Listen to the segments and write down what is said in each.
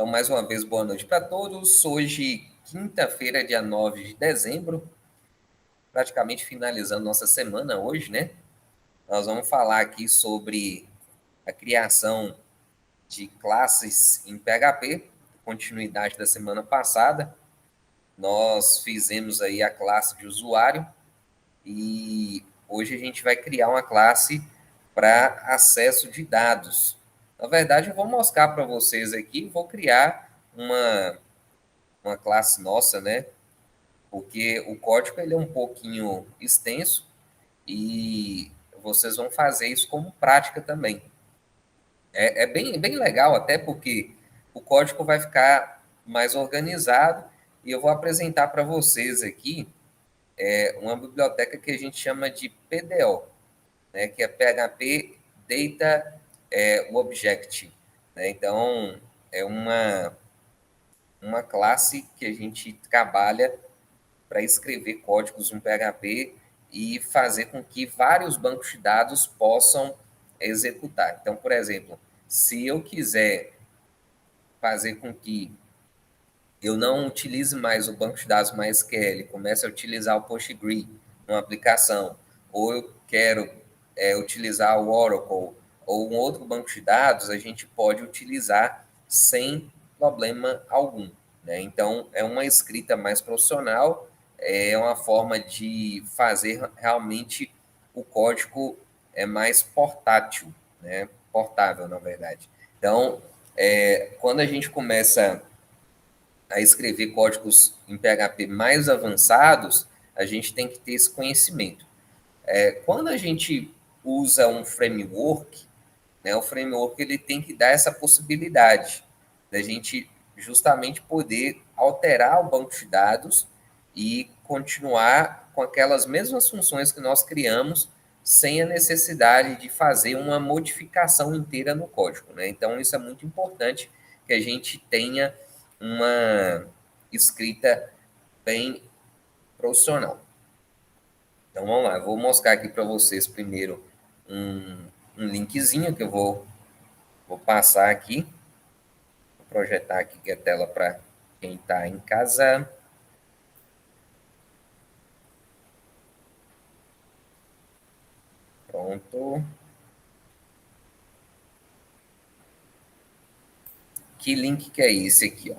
Então, mais uma vez, boa noite para todos. Hoje, quinta-feira, dia 9 de dezembro, praticamente finalizando nossa semana hoje, né? Nós vamos falar aqui sobre a criação de classes em PHP, continuidade da semana passada. Nós fizemos aí a classe de usuário e hoje a gente vai criar uma classe para acesso de dados. Na verdade, eu vou mostrar para vocês aqui, vou criar uma classe nossa, né? Porque o código ele é um pouquinho extenso e vocês vão fazer isso como prática também. É bem legal, até porque o código vai ficar mais organizado e eu vou apresentar para vocês aqui uma biblioteca que a gente chama de PDO, né, que é PHP Data Object. Né? Então, é uma classe que a gente trabalha para escrever códigos no PHP e fazer com que vários bancos de dados possam executar. Então, por exemplo, se eu quiser fazer com que eu não utilize mais o banco de dados MySQL, comece a utilizar o Postgre numa aplicação, ou eu quero utilizar o Oracle ou um outro banco de dados, a gente pode utilizar sem problema algum. Né? Então, é uma escrita mais profissional, é uma forma de fazer realmente o código mais portátil, né? Portável, na verdade. Então, quando a gente começa a escrever códigos em PHP mais avançados, a gente tem que ter esse conhecimento. Quando a gente usa um framework, né, o framework ele tem que dar essa possibilidade da gente justamente poder alterar o banco de dados e continuar com aquelas mesmas funções que nós criamos sem a necessidade de fazer uma modificação inteira no código. Né? Então, isso é muito importante que a gente tenha uma escrita bem profissional. Então, vamos lá. Eu vou mostrar aqui para vocês primeiro um linkzinho que eu vou passar aqui. Vou projetar aqui a tela para quem está em casa. Pronto. Que link que é esse aqui, ó?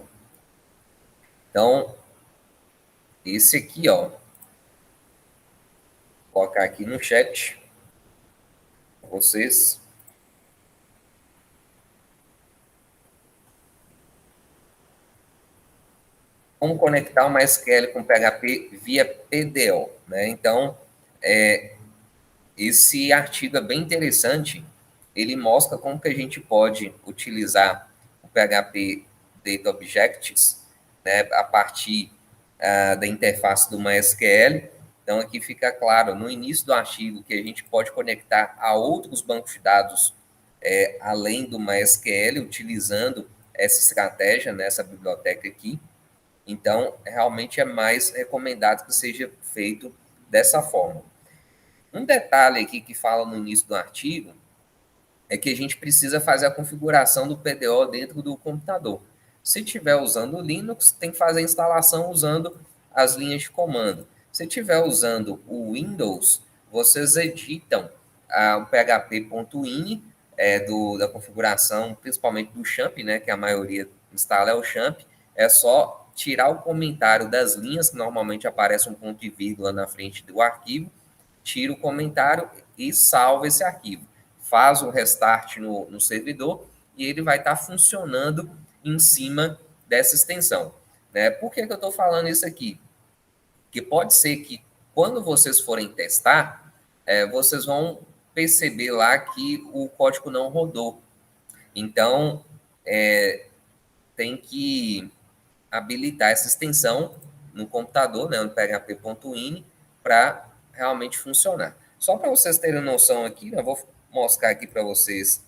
Então, esse aqui, ó, vou colocar aqui no chat para vocês. Como conectar o MySQL com PHP via PDO, né? Então, esse artigo é bem interessante. Ele mostra como que a gente pode utilizar o PHP Data Objects, né, a partir da interface do MySQL. Então, aqui fica claro, no início do artigo, que a gente pode conectar a outros bancos de dados além do MySQL, utilizando essa estratégia, nessa biblioteca aqui. Então, realmente é mais recomendado que seja feito dessa forma. Um detalhe aqui que fala no início do artigo é que a gente precisa fazer a configuração do PDO dentro do computador. Se estiver usando o Linux, tem que fazer a instalação usando as linhas de comando. Se estiver usando o Windows, vocês editam o php.ini da configuração, principalmente do champ, né, que a maioria instala é o champ. É só tirar o comentário das linhas, que normalmente aparece um ponto e vírgula na frente do arquivo, tira o comentário e salva esse arquivo. Faz o restart no servidor e ele vai estar funcionando em cima dessa extensão. Né? Por que eu estou falando isso aqui? Porque pode ser que quando vocês forem testar, vocês vão perceber lá que o código não rodou. Então, tem que habilitar essa extensão no computador, né, no php.ini, para realmente funcionar. Só para vocês terem noção aqui, eu vou mostrar aqui para vocês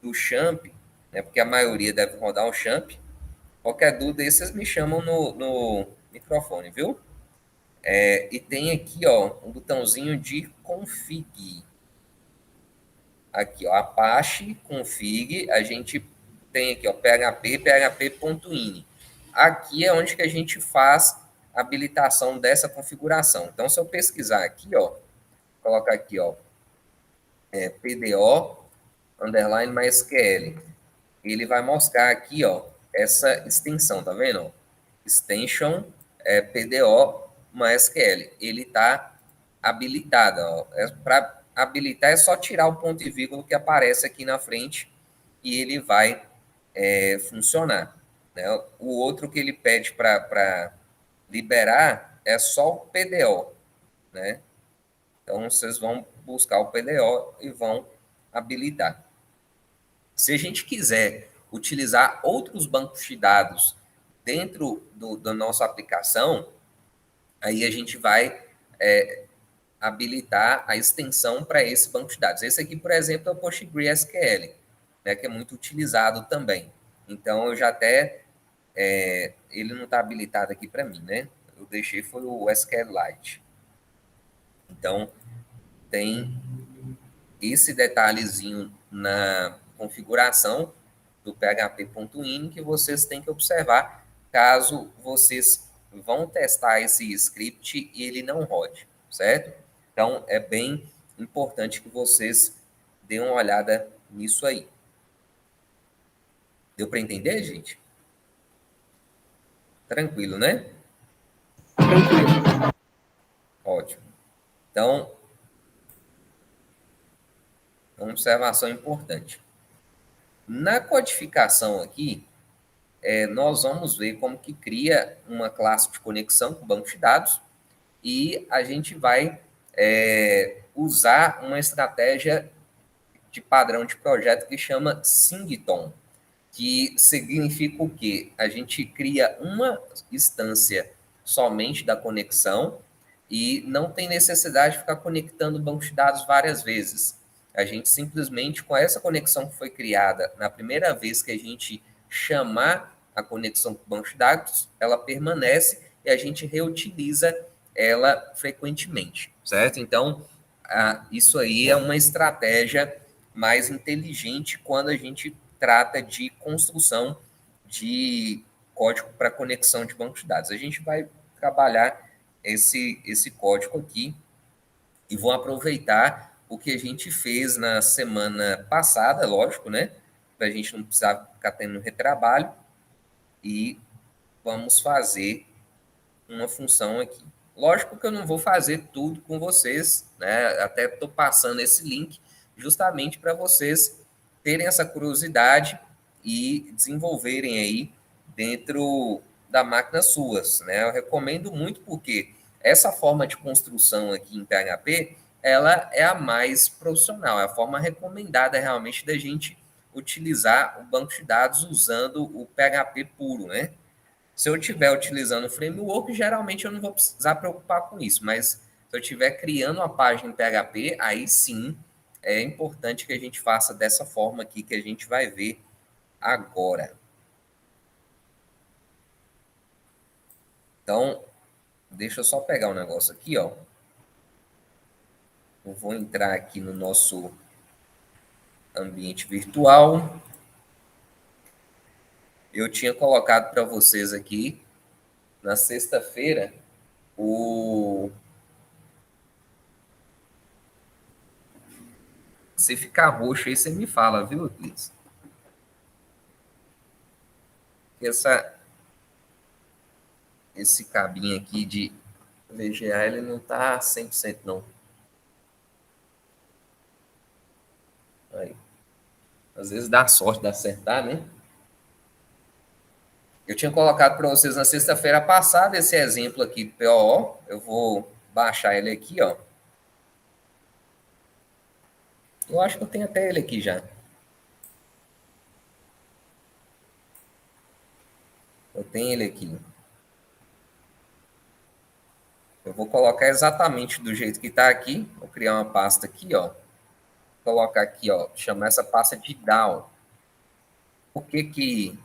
do Champ, né, porque a maioria deve rodar o Champ. Qualquer dúvida aí, vocês me chamam no microfone, viu? E tem aqui, ó, um botãozinho de config. Aqui, ó, Apache config, a gente tem aqui, ó, php.ini. Aqui é onde que a gente faz a habilitação dessa configuração. Então, se eu pesquisar aqui, ó, colocar aqui, ó, PDO underline MySQL, ele vai mostrar aqui, ó, essa extensão, tá vendo? Extension PDO MySQL. Ele está habilitado, ó. Para habilitar é só tirar o ponto e vírgula que aparece aqui na frente e ele vai funcionar. Né? O outro que ele pede para liberar é só o PDO, né? Então, vocês vão buscar o PDO e vão habilitar. Se a gente quiser utilizar outros bancos de dados dentro da nossa aplicação, aí a gente vai habilitar a extensão para esse banco de dados. Esse aqui, por exemplo, é o PostgreSQL, né, que é muito utilizado também. Então, eu já até... ele não está habilitado aqui para mim, né? Eu deixei foi o SQLite. Então, tem esse detalhezinho na configuração do php.in que vocês têm que observar caso vocês vão testar esse script e ele não rode, certo? Então, é bem importante que vocês deem uma olhada nisso aí. Deu para entender, gente? Tranquilo, né? Tranquilo. Ótimo. Então, uma observação importante. Na codificação aqui, nós vamos ver como que cria uma classe de conexão com o banco de dados e a gente vai usar uma estratégia de padrão de projeto que chama Singleton, que significa o quê? A gente cria uma instância somente da conexão e não tem necessidade de ficar conectando o banco de dados várias vezes. A gente simplesmente, com essa conexão que foi criada na primeira vez que a gente chamar a conexão com o banco de dados, ela permanece e a gente reutiliza ela frequentemente, certo? Então, isso aí é uma estratégia mais inteligente quando a gente trata de construção de código para conexão de banco de dados. A gente vai trabalhar esse código aqui e vou aproveitar o que a gente fez na semana passada, lógico, né? Para a gente não precisar ficar tendo retrabalho e vamos fazer uma função aqui. Lógico que eu não vou fazer tudo com vocês, né? Até estou passando esse link justamente para vocês terem essa curiosidade e desenvolverem aí dentro da máquina suas, né? Eu recomendo muito porque essa forma de construção aqui em PHP, ela é a mais profissional, é a forma recomendada realmente da gente utilizar o banco de dados usando o PHP puro, né? Se eu estiver utilizando o framework, geralmente eu não vou precisar preocupar com isso, mas se eu estiver criando uma página em PHP, aí sim é importante que a gente faça dessa forma aqui que a gente vai ver agora. Então, deixa eu só pegar um negócio aqui, ó. Eu vou entrar aqui no nosso ambiente virtual. Eu tinha colocado para vocês aqui na sexta-feira o... Se ficar roxo aí, você me fala, viu, Clis? Esse cabinho aqui de VGA, ele não tá 100% não. Aí. Às vezes dá sorte de acertar, né? Eu tinha colocado para vocês na sexta-feira passada esse exemplo aqui do POO. Eu vou baixar ele aqui, ó. Eu acho que eu tenho até ele aqui já. Eu tenho ele aqui. Eu vou colocar exatamente do jeito que está aqui. Vou criar uma pasta aqui, ó. Vou colocar aqui, ó. Chamar essa pasta de DAO. Por que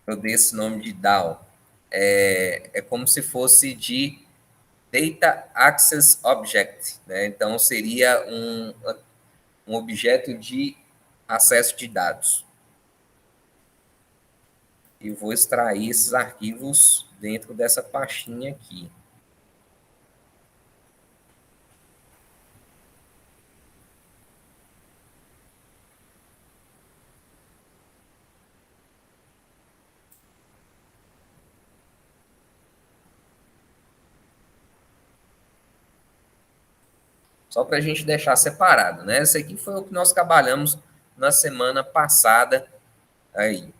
eu dei esse nome de DAO? É como se fosse de Data Access Object, né? Então seria um objeto de acesso de dados. e vou extrair esses arquivos dentro dessa pastinha aqui. Só para a gente deixar separado, né? Esse aqui foi o que nós trabalhamos na semana passada aí.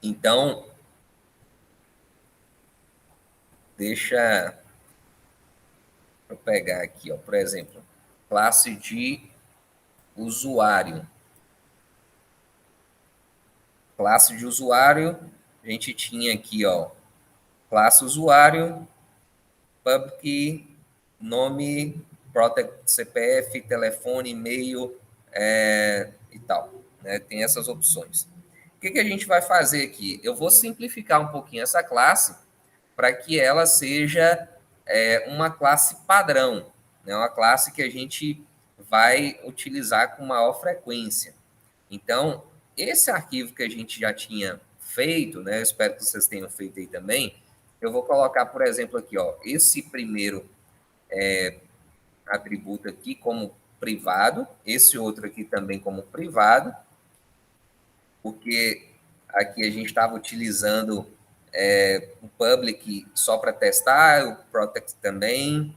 Então, deixa eu pegar aqui, ó, por exemplo, classe de usuário. Classe de usuário, a gente tinha aqui, ó, classe usuário, public, nome, protect CPF, telefone, e-mail e tal. Né? Tem essas opções. O que a gente vai fazer aqui? Eu vou simplificar um pouquinho essa classe para que ela seja uma classe padrão, né? Uma classe que a gente vai utilizar com maior frequência. Então, esse arquivo que a gente já tinha feito, né? Eu espero que vocês tenham feito aí também. Eu vou colocar, por exemplo, aqui, ó, esse primeiro atributo aqui como privado, esse outro aqui também como privado, porque aqui a gente estava utilizando o public só para testar, o protect também,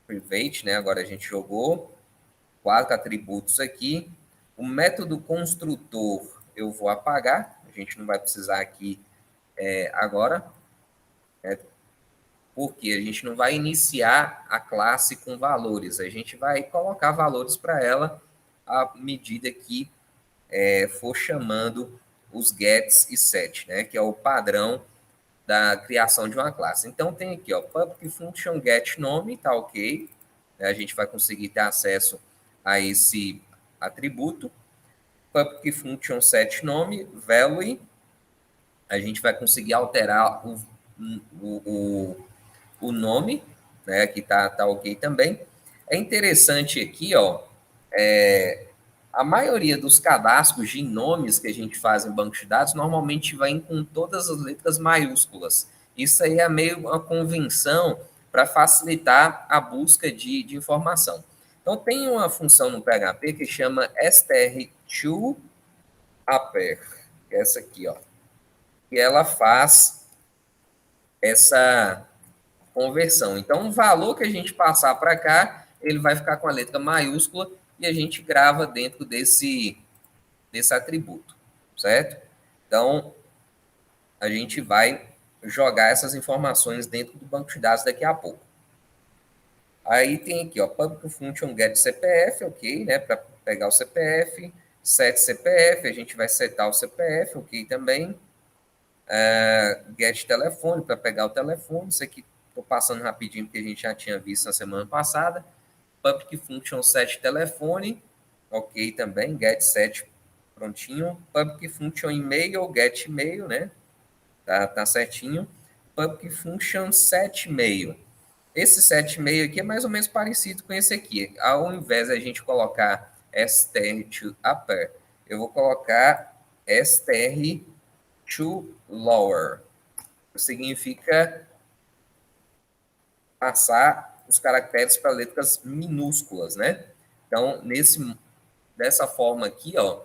private, né? Agora a gente jogou 4 atributos aqui. O método construtor eu vou apagar, a gente não vai precisar aqui agora, né? Porque a gente não vai iniciar a classe com valores, a gente vai colocar valores para ela à medida que for chamando os gets e set, né? Que é o padrão da criação de uma classe. Então tem aqui, ó, public function get nome, tá ok. A gente vai conseguir ter acesso a esse atributo. Public function set nome, value, a gente vai conseguir alterar o nome, né? Que tá ok também. É interessante aqui, ó, a maioria dos cadastros de nomes que a gente faz em banco de dados normalmente vem com todas as letras maiúsculas. Isso aí é meio uma convenção para facilitar a busca de informação. Então, tem uma função no PHP que chama str2 upper, que é essa aqui, ó, e ela faz essa conversão. Então, o valor que a gente passar para cá, ele vai ficar com a letra maiúscula e a gente grava dentro desse atributo, certo? Então, a gente vai jogar essas informações dentro do banco de dados daqui a pouco. Aí tem aqui, ó, public function get CPF, ok, né, para pegar o CPF, set CPF, a gente vai setar o CPF, ok também, get telefone, para pegar o telefone, isso aqui estou passando rapidinho, porque a gente já tinha visto na semana passada, public function set telefone, ok também, get set prontinho, public function e-mail, get e-mail, né, tá certinho, public function set e-mail. Esse set e-mail aqui é mais ou menos parecido com esse aqui. Ao invés de a gente colocar str to upper, eu vou colocar str to lower. Significa passar os caracteres para letras minúsculas, né? Então, dessa forma aqui, ó,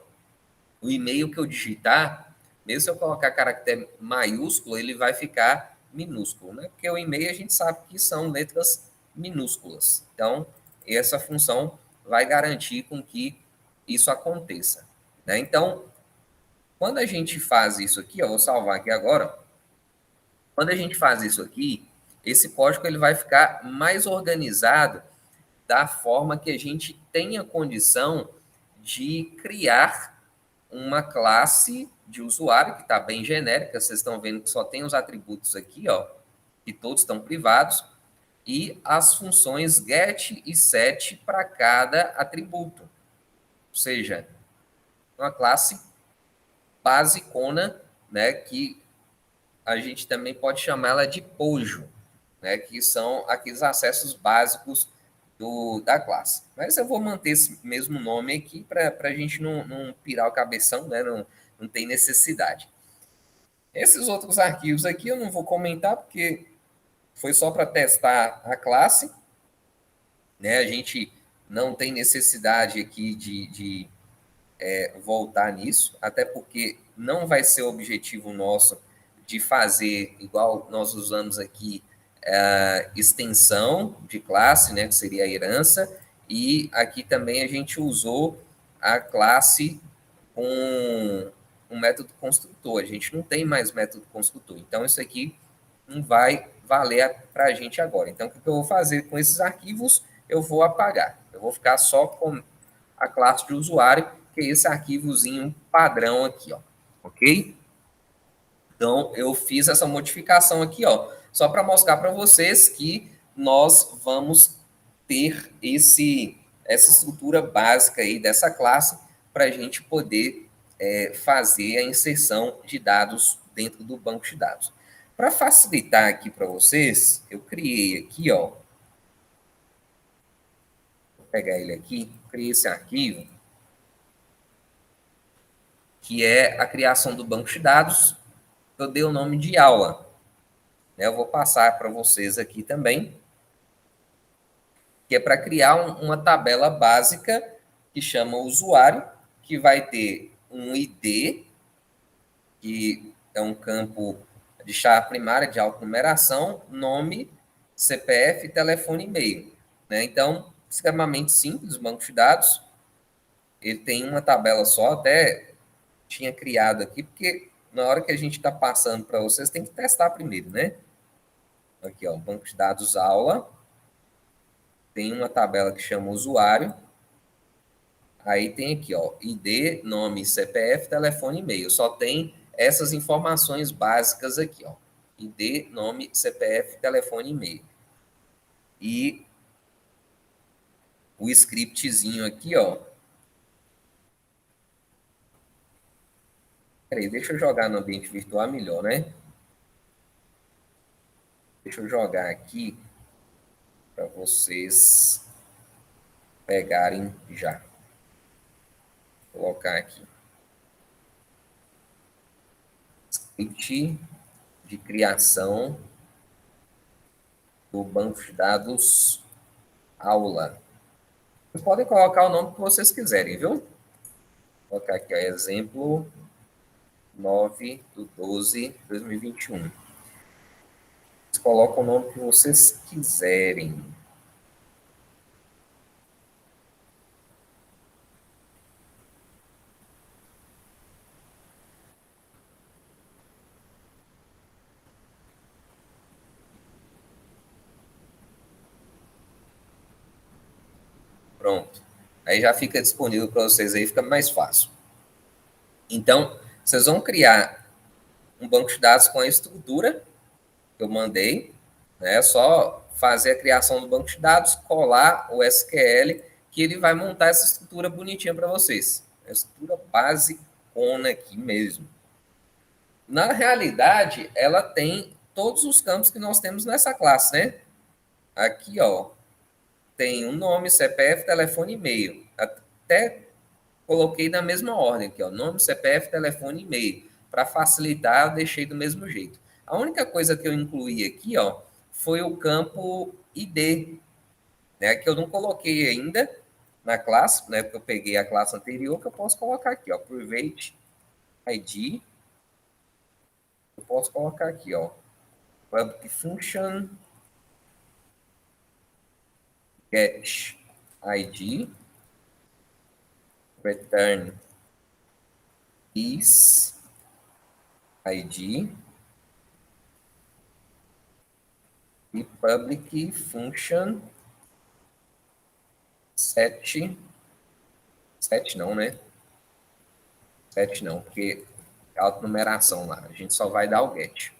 o e-mail que eu digitar, mesmo se eu colocar caractere maiúsculo, ele vai ficar minúsculo, né? Porque o e-mail a gente sabe que são letras minúsculas. Então, essa função vai garantir com que isso aconteça, né? Então, quando a gente faz isso aqui, eu vou salvar aqui agora. Quando a gente faz isso aqui, esse código ele vai ficar mais organizado da forma que a gente tenha condição de criar uma classe de usuário que está bem genérica. Vocês estão vendo que só tem os atributos aqui, ó, que todos estão privados, e as funções get e set para cada atributo. Ou seja, uma classe basicona, né, que a gente também pode chamar ela de POJO, né, que são aqueles acessos básicos da classe. Mas eu vou manter esse mesmo nome aqui para a gente não pirar o cabeção, né? Não tem necessidade. Esses outros arquivos aqui eu não vou comentar porque foi só para testar a classe, né? A gente não tem necessidade aqui de voltar nisso, até porque não vai ser o objetivo nosso de fazer igual nós usamos aqui extensão de classe, né, que seria a herança, e aqui também a gente usou a classe com um método construtor. A gente não tem mais método construtor. Então, isso aqui não vai valer para a gente agora. Então, o que eu vou fazer com esses arquivos? Eu vou apagar. Eu vou ficar só com a classe de usuário, que é esse arquivozinho padrão aqui, ó. Ok? Então, eu fiz essa modificação aqui, ó, só para mostrar para vocês que nós vamos ter essa estrutura básica aí dessa classe para a gente poder fazer a inserção de dados dentro do banco de dados. Para facilitar aqui para vocês, eu criei aqui, ó, vou pegar ele aqui, criei esse arquivo, que é a criação do banco de dados. Eu dei o nome de aula. Eu vou passar para vocês aqui também, que é para criar uma tabela básica que chama usuário, que vai ter um ID, que é um campo de chave primária de autonumeração, nome, CPF, telefone e e-mail. Né? Então, extremamente simples, o banco de dados. Ele tem uma tabela só, até tinha criado aqui, porque na hora que a gente está passando para vocês, tem que testar primeiro, né? Aqui, ó, banco de dados aula. Tem uma tabela que chama usuário. Aí tem aqui, ó, ID, nome, CPF, telefone e e-mail. Só tem essas informações básicas aqui, ó. ID, nome, CPF, telefone e e-mail. E o scriptzinho aqui, ó. Peraí, deixa eu jogar no ambiente virtual melhor, né? Deixa eu jogar aqui para vocês pegarem já. Vou colocar aqui. Script de criação do banco de dados aula. Vocês podem colocar o nome que vocês quiserem, viu? Vou colocar aqui, ó, exemplo 9/12/2021. Vocês colocam o nome que vocês quiserem. Pronto. Aí já fica disponível para vocês aí, fica mais fácil. Então, vocês vão criar um banco de dados com a estrutura que eu mandei, né? É só fazer a criação do banco de dados, colar o SQL, que ele vai montar essa estrutura bonitinha para vocês. A estrutura basicona aqui mesmo. Na realidade, ela tem todos os campos que nós temos nessa classe, né? Aqui, ó, tem o nome, CPF, telefone e e-mail. Até coloquei na mesma ordem aqui, ó, nome, CPF, telefone e e-mail. Para facilitar, eu deixei do mesmo jeito. A única coisa que eu incluí aqui, ó, foi o campo ID, né, que eu não coloquei ainda na classe, né, porque eu peguei a classe anterior, que eu posso colocar aqui, ó, private ID. Eu posso colocar aqui, ó, public function get ID return is ID e public function set não, né? Set não, porque é autonumeração lá. A gente só vai dar o get.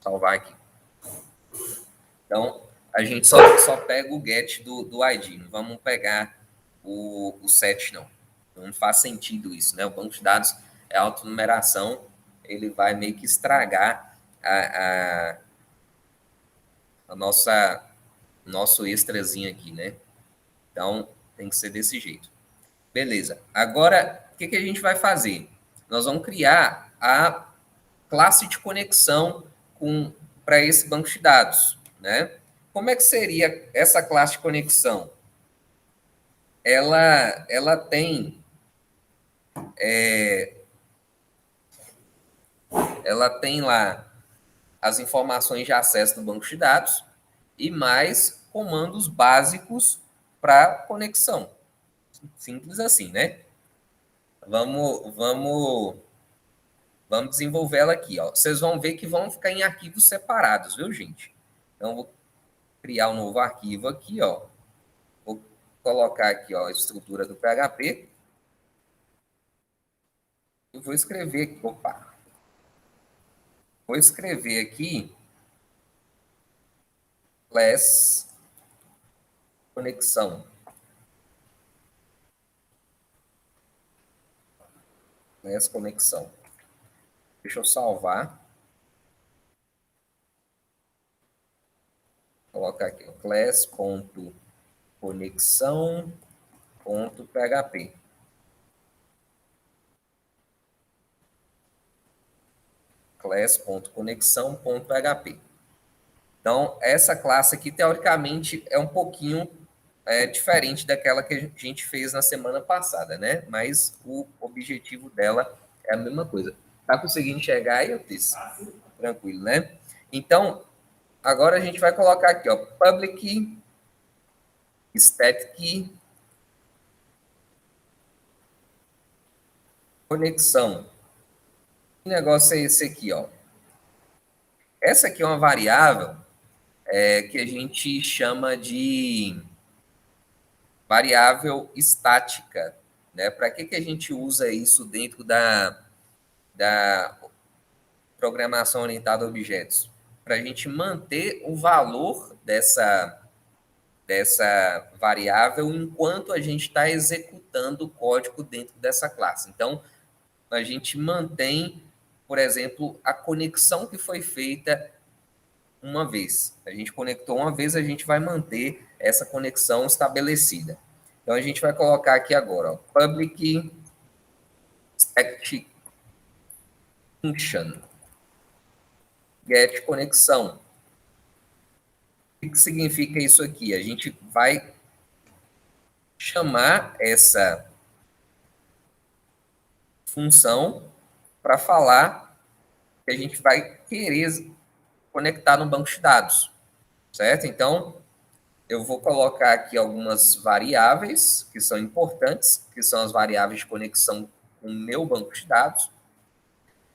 Salvar aqui. Então, a gente só pega o get do ID. Não vamos pegar o set, não. Não faz sentido isso, né? O banco de dados é autonumeração. Ele vai meio que estragar a nossa nosso extrazinho aqui, né? Então, tem que ser desse jeito. Beleza. Agora, o que a gente vai fazer? Nós vamos criar a classe de conexão para esse banco de dados, né? Como é que seria essa classe de conexão? Ela tem lá as informações de acesso do banco de dados e mais comandos básicos para conexão. Simples assim, né? Vamos desenvolver ela aqui, ó. Vocês vão ver que vão ficar em arquivos separados, viu, gente? Então, vou criar um novo arquivo aqui, ó. Vou colocar aqui, ó, a estrutura do PHP. E vou escrever aqui, opa. Vou escrever aqui class conexão. Class conexão. Deixa eu salvar. Vou colocar aqui, class.conexão.php. class.conexão.php. Então, essa classe aqui, teoricamente, é um pouquinho diferente daquela que a gente fez na semana passada, né? Mas o objetivo dela é a mesma coisa. Tá conseguindo enxergar aí, Otis? Tranquilo, né? Então, agora a gente vai colocar aqui, ó, public static conexão. Que negócio é esse aqui, ó? Essa aqui é uma variável que a gente chama de variável estática, né? Para que a gente usa isso dentro da programação orientada a objetos? Para a gente manter o valor dessa variável enquanto a gente está executando o código dentro dessa classe. Então, a gente mantém, por exemplo, a conexão que foi feita uma vez. A gente conectou uma vez, a gente vai manter essa conexão estabelecida. Então, a gente vai colocar aqui agora, ó, public static function get conexão. O que significa isso aqui? A gente vai chamar essa função para falar que a gente vai querer conectar no banco de dados, certo? Então, eu vou colocar aqui algumas variáveis que são importantes, que são as variáveis de conexão com o meu banco de dados.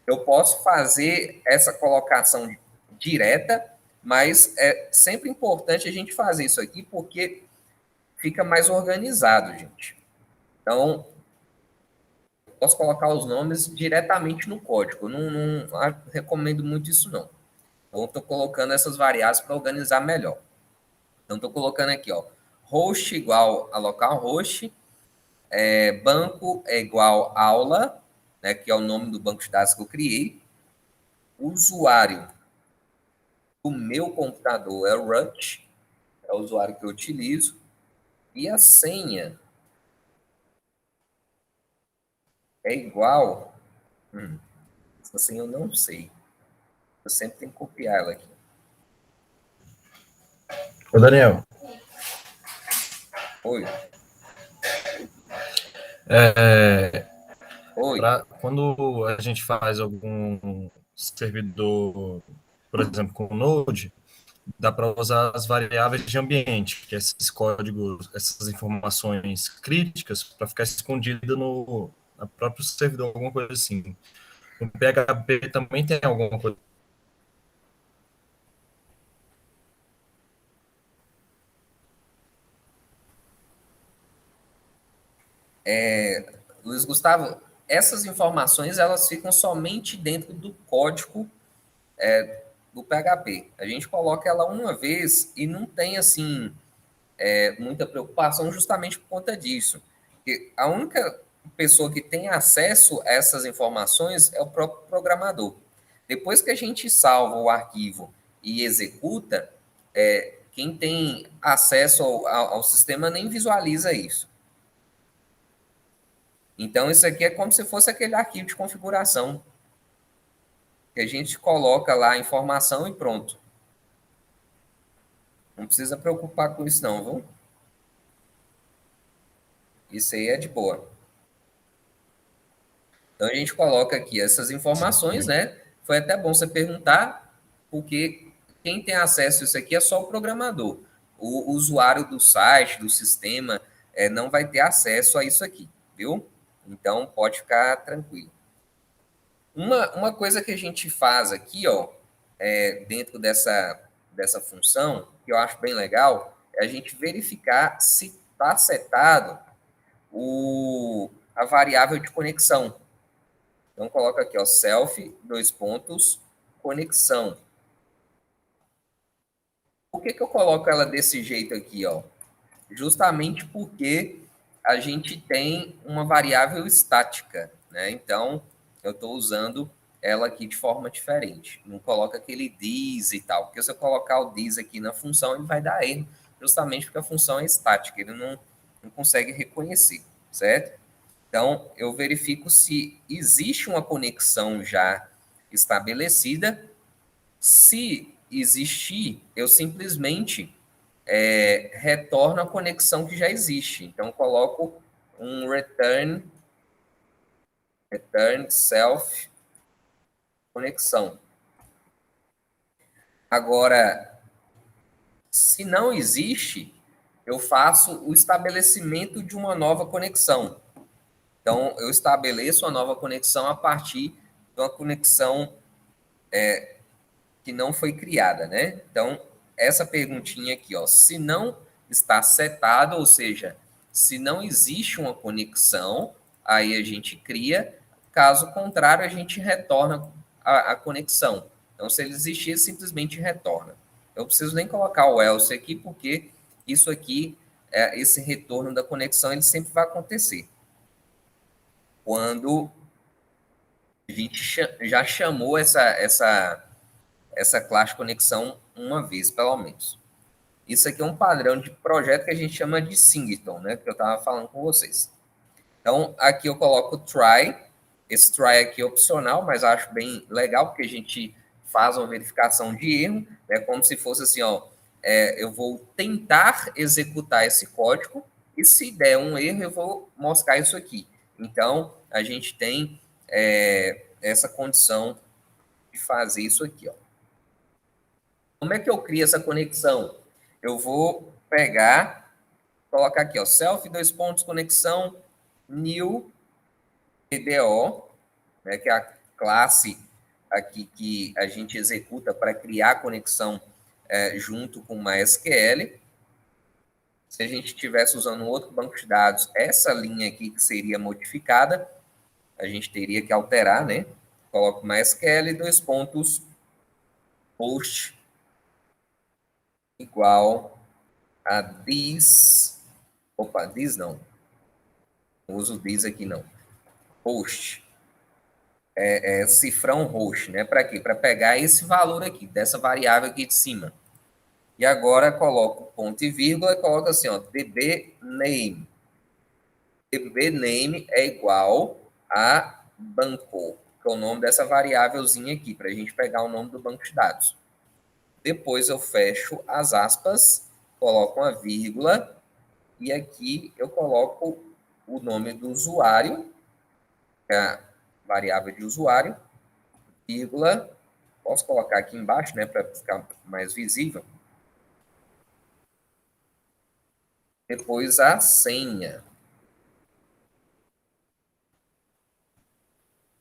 Eu posso fazer essa colocação direta, mas é sempre importante a gente fazer isso aqui, porque fica mais organizado, gente. Então, eu posso colocar os nomes diretamente no código. Eu não recomendo muito isso, não. Então, estou colocando essas variáveis para organizar melhor. Então, estou colocando aqui, ó, host igual a localhost, banco é igual aula, né, que é o nome do banco de dados que eu criei. O usuário do meu computador é o root, é o usuário que eu utilizo. E a senha é igual... essa senha eu não sei. Eu sempre tenho que copiar ela aqui. Ô, Daniel. Oi. Oi. Quando a gente faz algum servidor, por exemplo, com o Node, dá para usar as variáveis de ambiente, que é esses códigos, essas informações críticas, para ficar escondida no próprio servidor, alguma coisa assim. No PHP também tem alguma coisa. Luiz Gustavo, essas informações elas ficam somente dentro do código do PHP. A gente coloca ela uma vez e não tem assim muita preocupação justamente por conta disso. Porque a única pessoa que tem acesso a essas informações é o próprio programador. Depois que a gente salva o arquivo e executa, quem tem acesso ao sistema nem visualiza isso. Então, isso aqui é como se fosse aquele arquivo de configuração, que a gente coloca lá a informação e pronto. Não precisa preocupar com isso não, viu? Isso aí é de boa. Então, a gente coloca aqui essas informações, né? Foi até bom você perguntar, porque quem tem acesso a isso aqui é só o programador. O usuário do site, do sistema, não vai ter acesso a isso aqui, viu? Então, pode ficar tranquilo. Uma coisa que a gente faz aqui, ó, dentro dessa função, que eu acho bem legal, é a gente verificar se está setado a variável de conexão. Então, coloca aqui, ó, self, conexão. Por que eu coloco ela desse jeito aqui, ó? Justamente porque a gente tem uma variável estática, né? Então, eu estou usando ela aqui de forma diferente. Não coloca aquele this e tal, porque se eu colocar o this aqui na função, ele vai dar erro, justamente porque a função é estática, ele não consegue reconhecer, certo? Então, eu verifico se existe uma conexão já estabelecida. Se existir, eu simplesmente retorno a conexão que já existe. Então, coloco um return self conexão. Agora, se não existe, eu faço o estabelecimento de uma nova conexão. Então, eu estabeleço uma nova conexão a partir de uma conexão que não foi criada, né? Então, essa perguntinha aqui, ó, se não está setado, ou seja, se não existe uma conexão, aí a gente cria, caso contrário, a gente retorna a conexão. Então, se ele existir, simplesmente retorna. Eu não preciso nem colocar o else aqui, porque isso aqui, esse retorno da conexão, ele sempre vai acontecer. Quando a gente já chamou essa classe de conexão uma vez, pelo menos. Isso aqui é um padrão de projeto que a gente chama de singleton, né? Que eu estava falando com vocês. Então, aqui eu coloco try. Esse try aqui é opcional, mas acho bem legal, porque a gente faz uma verificação de erro. É como se fosse assim, ó, eu vou tentar executar esse código e se der um erro, eu vou mostrar isso aqui. Então, a gente tem essa condição de fazer isso aqui, ó. Como é que eu crio essa conexão? Eu vou pegar, colocar aqui, ó, self, conexão, new, PDO, né, que é a classe aqui que a gente executa para criar a conexão junto com o MySQL. Se a gente estivesse usando outro banco de dados, essa linha aqui que seria modificada, a gente teria que alterar, né? Coloco MySQL, post igual a this. Opa, this não. Não uso this aqui não. Host. Cifrão host, né? Para quê? Para pegar esse valor aqui, dessa variável aqui de cima. E agora coloco ponto e vírgula e coloco assim, ó, dbName. dbName é igual a banco, que é o nome dessa variávelzinha aqui, para a gente pegar o nome do banco de dados. Depois eu fecho as aspas, coloco uma vírgula, e aqui eu coloco o nome do usuário, que é a variável de usuário, vírgula, posso colocar aqui embaixo, né, para ficar mais visível. Depois a senha.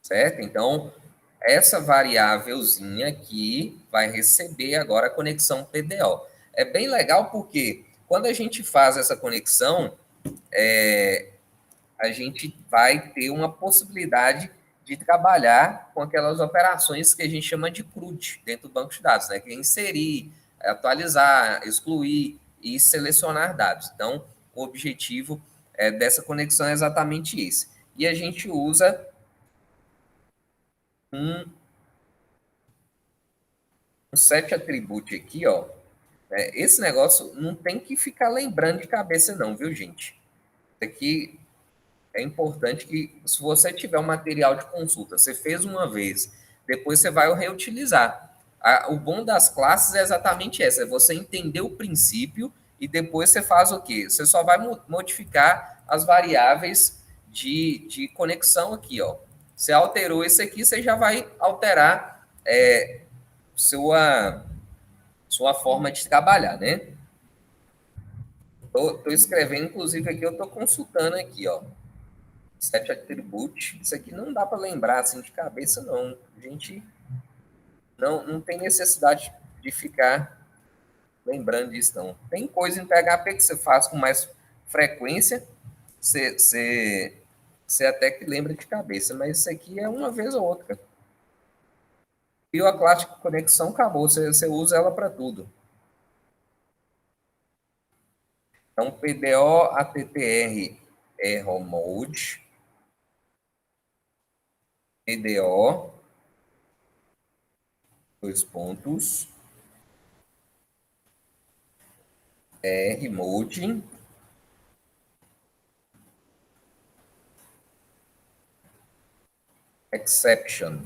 Certo? Então, essa variávelzinha aqui vai receber agora a conexão PDO. É bem legal porque quando a gente faz essa conexão, a gente vai ter uma possibilidade de trabalhar com aquelas operações que a gente chama de CRUD dentro do banco de dados, né? Que é inserir, atualizar, excluir e selecionar dados. Então, o objetivo dessa conexão é exatamente esse. E a gente usa um set attribute aqui, ó, Esse negócio não tem que ficar lembrando de cabeça não, viu, gente? Isso aqui é importante que, se você tiver um material de consulta, você fez uma vez, depois você vai reutilizar. O bom das classes é exatamente essa, é você entender o princípio e depois você faz o quê? Você só vai modificar as variáveis de conexão aqui, ó. Você alterou esse aqui, você já vai alterar sua forma de trabalhar, né? Tô escrevendo, inclusive, aqui, eu estou consultando aqui, ó. Set attribute. Isso aqui não dá para lembrar assim de cabeça, não. A gente não tem necessidade de ficar lembrando disso, não. Tem coisa em PHP que você faz com mais frequência, você até que lembra de cabeça, mas isso aqui é uma vez ou outra. Criou a classe de conexão, acabou. Você usa ela para tudo. Então, PDO, ATTR, error mode, PDO, dois pontos, R mode, exception.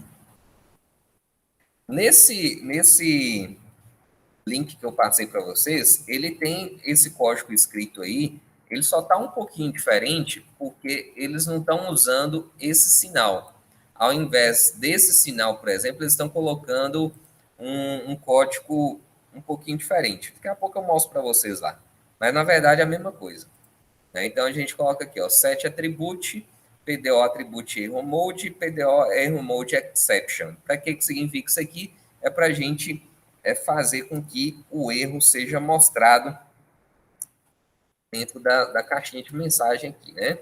Nesse link que eu passei para vocês, ele tem esse código escrito aí, ele só está um pouquinho diferente porque eles não estão usando esse sinal. Ao invés desse sinal, por exemplo, eles estão colocando um código um pouquinho diferente. Daqui a pouco eu mostro para vocês lá. Mas, na verdade, é a mesma coisa. Então, a gente coloca aqui, ó, set attribute, PDO attribute error mode, PDO error mode exception. Para que significa isso aqui? É para a gente fazer com que o erro seja mostrado dentro da caixinha de mensagem aqui, né?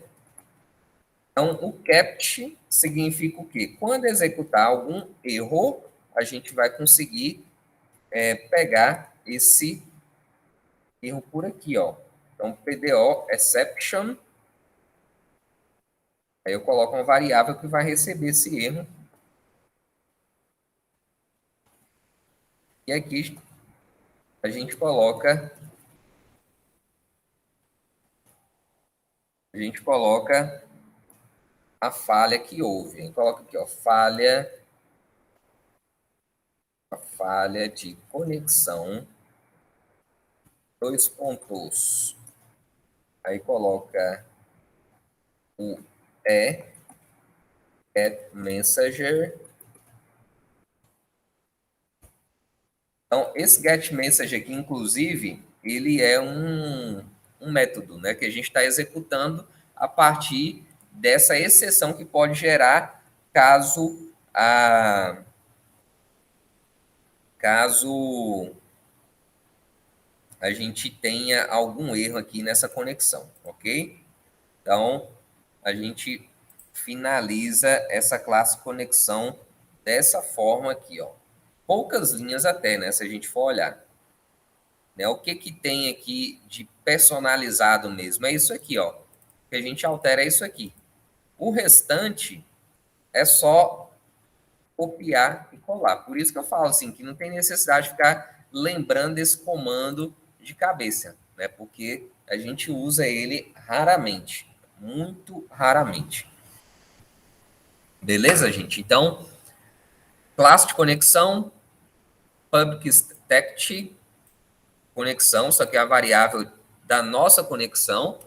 Então, o CAPT significa o quê? Quando executar algum erro, a gente vai conseguir pegar esse erro por aqui, ó. Então, PDO exception. Aí eu coloco uma variável que vai receber esse erro. E aqui a gente coloca a falha que houve. A gente coloca aqui, ó, falha de conexão, dois pontos. Aí coloca o get messenger. Então, esse get message aqui, inclusive, ele é um método, né, que a gente está executando a partir dessa exceção que pode gerar caso a gente tenha algum erro aqui nessa conexão, ok? Então, a gente finaliza essa classe conexão dessa forma aqui, ó. Poucas linhas até, né, se a gente for olhar. Né, o que tem aqui de personalizado mesmo? É isso aqui, ó. O que a gente altera é isso aqui. O restante é só copiar e colar. Por isso que eu falo assim, que não tem necessidade de ficar lembrando desse comando de cabeça, né? Porque a gente usa ele raramente, muito raramente. Beleza, gente? Então, classe de conexão, public static, conexão, só que é a variável da nossa conexão.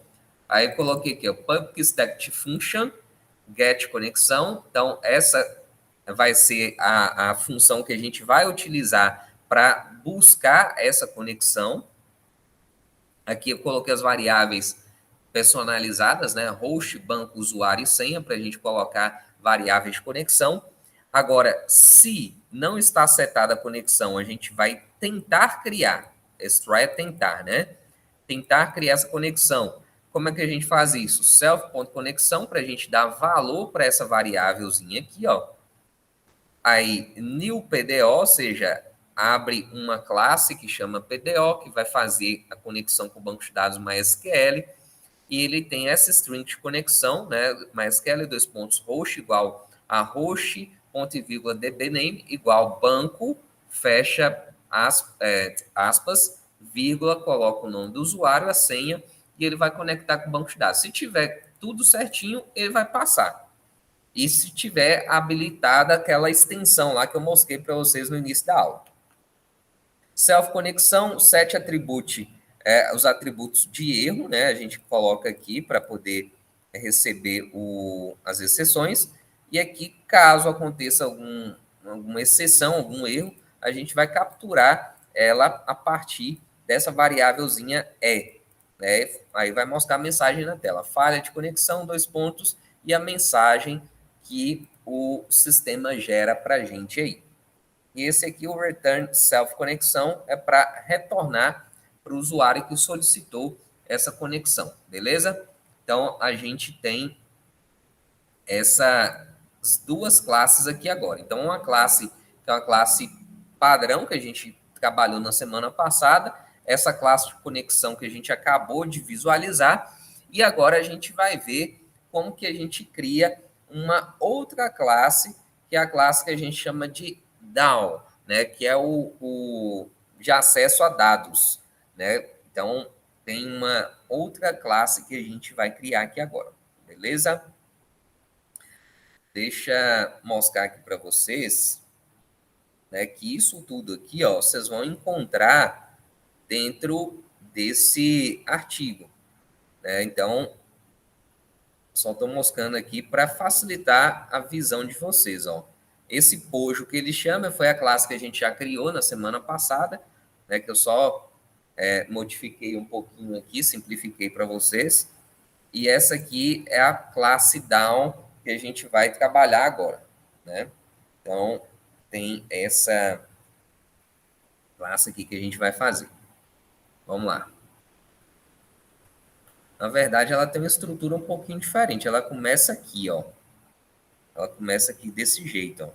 Aí eu coloquei aqui, ó, public static function, get conexão. Então, essa vai ser a função que a gente vai utilizar para buscar essa conexão. Aqui eu coloquei as variáveis personalizadas, né? Host, banco, usuário e senha, para a gente colocar variáveis de conexão. Agora, se não está setada a conexão, a gente vai tentar criar. Esse try é tentar, né? Tentar criar essa conexão. Como é que a gente faz isso? Self.conexão, para a gente dar valor para essa variávelzinha aqui, ó. Aí, new PDO, ou seja, abre uma classe que chama PDO, que vai fazer a conexão com o banco de dados MySQL, e ele tem essa string de conexão, né, MySQL, dois pontos, host, igual a host, ponto e vírgula, dbname, igual banco, fecha aspas, vírgula, coloca o nome do usuário, a senha, e ele vai conectar com o banco de dados. Se tiver tudo certinho, ele vai passar. E se tiver habilitada aquela extensão lá que eu mostrei para vocês no início da aula. Self-conexão, set attribute, os atributos de erro, né? A gente coloca aqui para poder receber as exceções. E aqui, caso aconteça alguma exceção, algum erro, a gente vai capturar ela a partir dessa variávelzinha E. Né? Aí vai mostrar a mensagem na tela. Falha de conexão, 2 pontos, e a mensagem que o sistema gera para a gente aí. E esse aqui, o return self-conexão, é para retornar para o usuário que solicitou essa conexão, beleza? Então, a gente tem essas duas classes aqui agora. Então, uma classe que é uma classe padrão, que a gente trabalhou na semana passada, essa classe de conexão que a gente acabou de visualizar, e agora a gente vai ver como que a gente cria uma outra classe, que é a classe que a gente chama de DAO, né, que é o de acesso a dados, né? Então, tem uma outra classe que a gente vai criar aqui agora, beleza? Deixa mostrar aqui para vocês, né, que isso tudo aqui, ó, vocês vão encontrar dentro desse artigo, né? Então, só estou mostrando aqui para facilitar a visão de vocês, ó. Esse Pojo que ele chama foi a classe que a gente já criou na semana passada, né, que eu só modifiquei um pouquinho aqui, simplifiquei para vocês. E essa aqui é a classe Down que a gente vai trabalhar agora, né? Então, tem essa classe aqui que a gente vai fazer. Vamos lá. Na verdade, ela tem uma estrutura um pouquinho diferente. Ela começa aqui, ó. Ela começa aqui desse jeito, ó.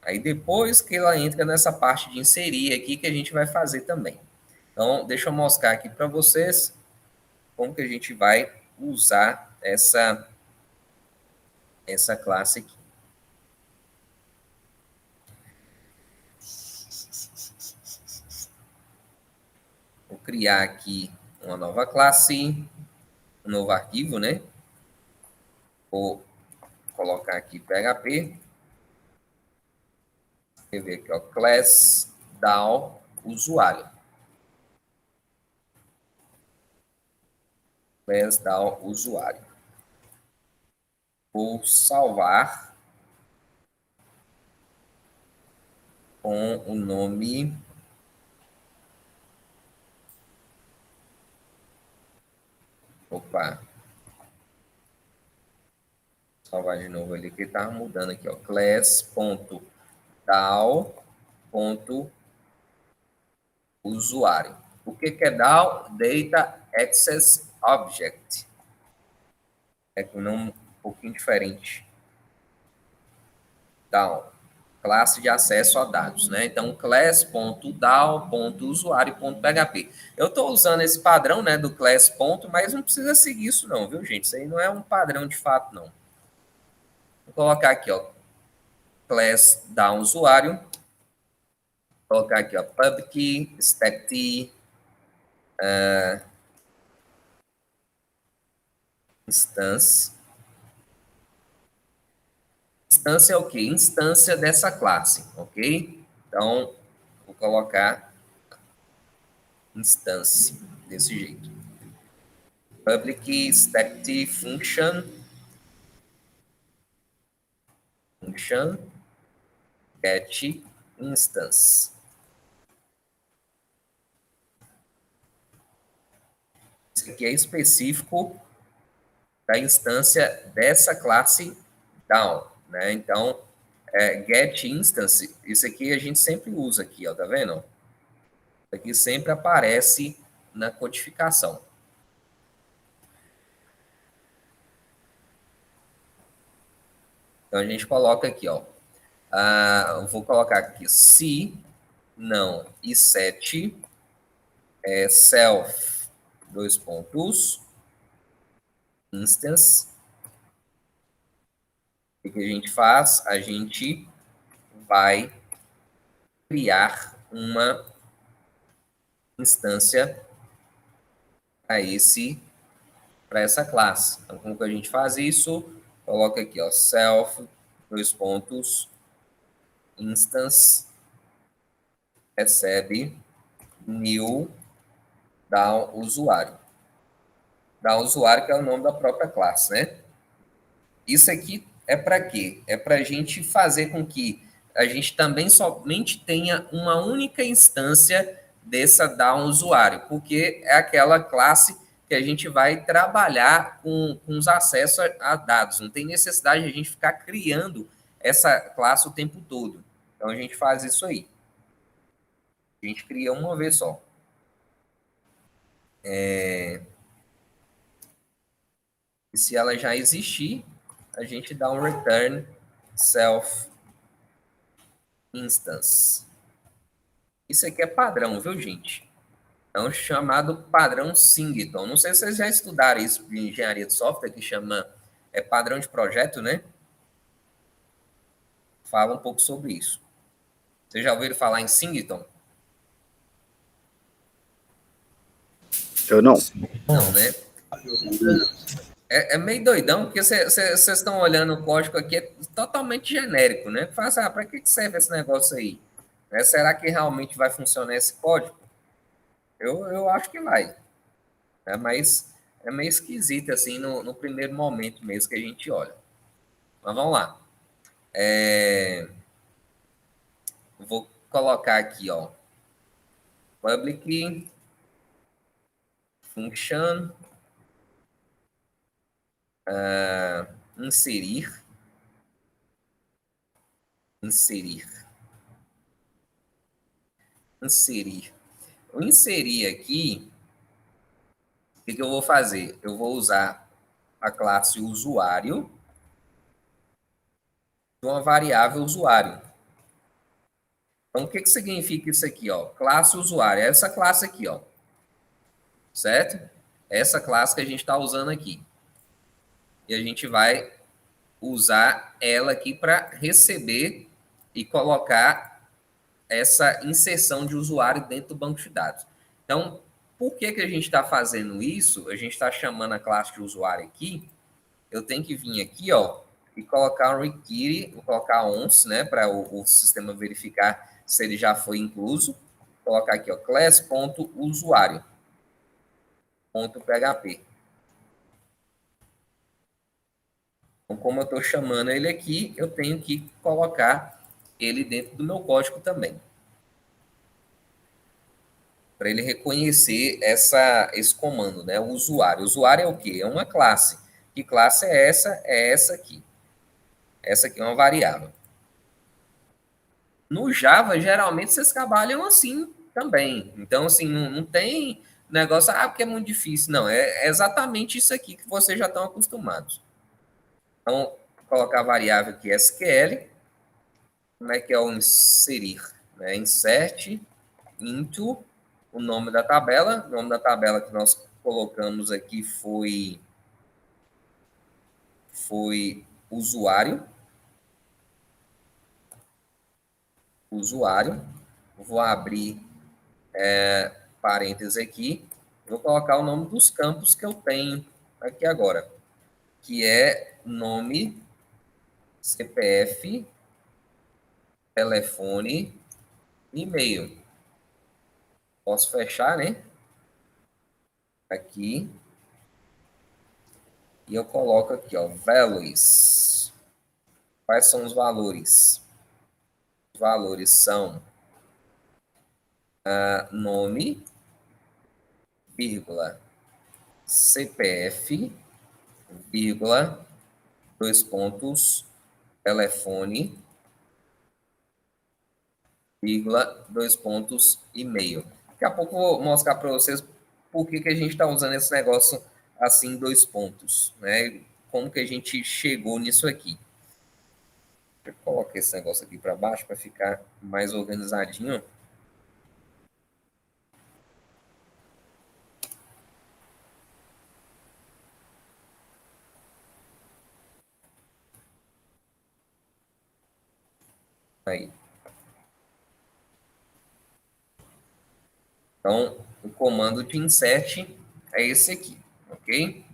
Aí depois que ela entra nessa parte de inserir aqui que a gente vai fazer também. Então, deixa eu mostrar aqui para vocês como que a gente vai usar essa classe aqui. Vou criar aqui uma nova classe, um novo arquivo, né? Vou colocar aqui PHP. Escrever aqui, ó, class DAO usuário. Class DAO usuário. Vou salvar com o nome salvar de novo ali, que estava mudando aqui, ó, class.dao.usuário. O que é DAO? Data Access Object. É com um nome um pouquinho diferente. DAO, classe de acesso a dados, né? Então, class.dao.usuário.php. Eu estou usando esse padrão, né, do class. Mas não precisa seguir isso não, viu, gente? Isso aí não é um padrão de fato, não. Vou colocar aqui, ó, class da usuário. Vou colocar aqui, ó, public static instance. Instância é o quê? Instância dessa classe, ok? Então, vou colocar instância desse jeito. Public static function get instance. Isso aqui é específico da instância dessa classe down, né? Então, get instance, isso aqui a gente sempre usa aqui, ó, tá vendo? Isso aqui sempre aparece na codificação. Então, a gente coloca aqui, ó, eu vou colocar aqui se não e set self, dois pontos, instance. O que a gente faz? A gente vai criar uma instância para essa classe. Então, como que a gente faz isso? Coloca aqui, ó, self, dois pontos, instance, recebe, new, da usuário. Da usuário, que é o nome da própria classe, né? Isso aqui é para quê? É para a gente fazer com que a gente também somente tenha uma única instância dessa down usuário, porque é aquela classe que a gente vai trabalhar com os acessos a dados. Não tem necessidade de a gente ficar criando essa classe o tempo todo. Então a gente faz isso aí. A gente cria uma vez só. E se ela já existir, a gente dá um return self instance. Isso aqui é padrão, viu, gente? É um chamado padrão Singleton. Não sei se vocês já estudaram isso de engenharia de software, que chama padrão de projeto, né? Fala um pouco sobre isso. Vocês já ouviram falar em Singleton? Eu não. Não, né? É meio doidão, porque vocês estão olhando o código aqui, é totalmente genérico, né? Fala assim, para que serve esse negócio aí? Será que realmente vai funcionar esse código? Eu acho que vai. Mas é meio esquisito, assim, no primeiro momento mesmo que a gente olha. Mas vamos lá. Vou colocar aqui, ó, public function inserir. O inserir aqui, o que eu vou fazer? Eu vou usar a classe usuário de uma variável usuário. Então, o que significa isso aqui, ó? Classe usuário, é essa classe aqui, ó. Certo? Essa classe que a gente está usando aqui. E a gente vai usar ela aqui para receber e colocar essa inserção de usuário dentro do banco de dados. Então, por que a gente está fazendo isso? A gente está chamando a classe de usuário aqui. Eu tenho que vir aqui, ó, e colocar um require, vou colocar once, né, para o sistema verificar se ele já foi incluso. Vou colocar aqui, ó, class.usuário.php. Então, como eu estou chamando ele aqui, eu tenho que colocar ele dentro do meu código também. Para ele reconhecer esse comando, né? O usuário. O usuário é o quê? É uma classe. Que classe é essa? É essa aqui. Essa aqui é uma variável. No Java, geralmente, vocês trabalham assim também. Então, assim, não tem negócio, porque é muito difícil. Não, é exatamente isso aqui que vocês já estão acostumados. Então, vou colocar a variável aqui SQL. Como é que é o inserir? Insert into o nome da tabela. O nome da tabela que nós colocamos aqui foi usuário. Vou abrir parênteses aqui. Vou colocar o nome dos campos que eu tenho aqui agora, que é nome, CPF, telefone, e-mail. Posso fechar, né? Aqui. E eu coloco aqui, ó, values. Quais são os valores? Os valores são nome, vírgula, CPF, vírgula, dois pontos, telefone, vírgula, dois pontos, e-mail. Daqui a pouco eu vou mostrar para vocês por que a gente está usando esse negócio assim, dois pontos, né? Como que a gente chegou nisso aqui. Eu coloquei esse negócio aqui para baixo para ficar mais organizadinho. Aí. Então, o comando de insert é esse aqui, ok?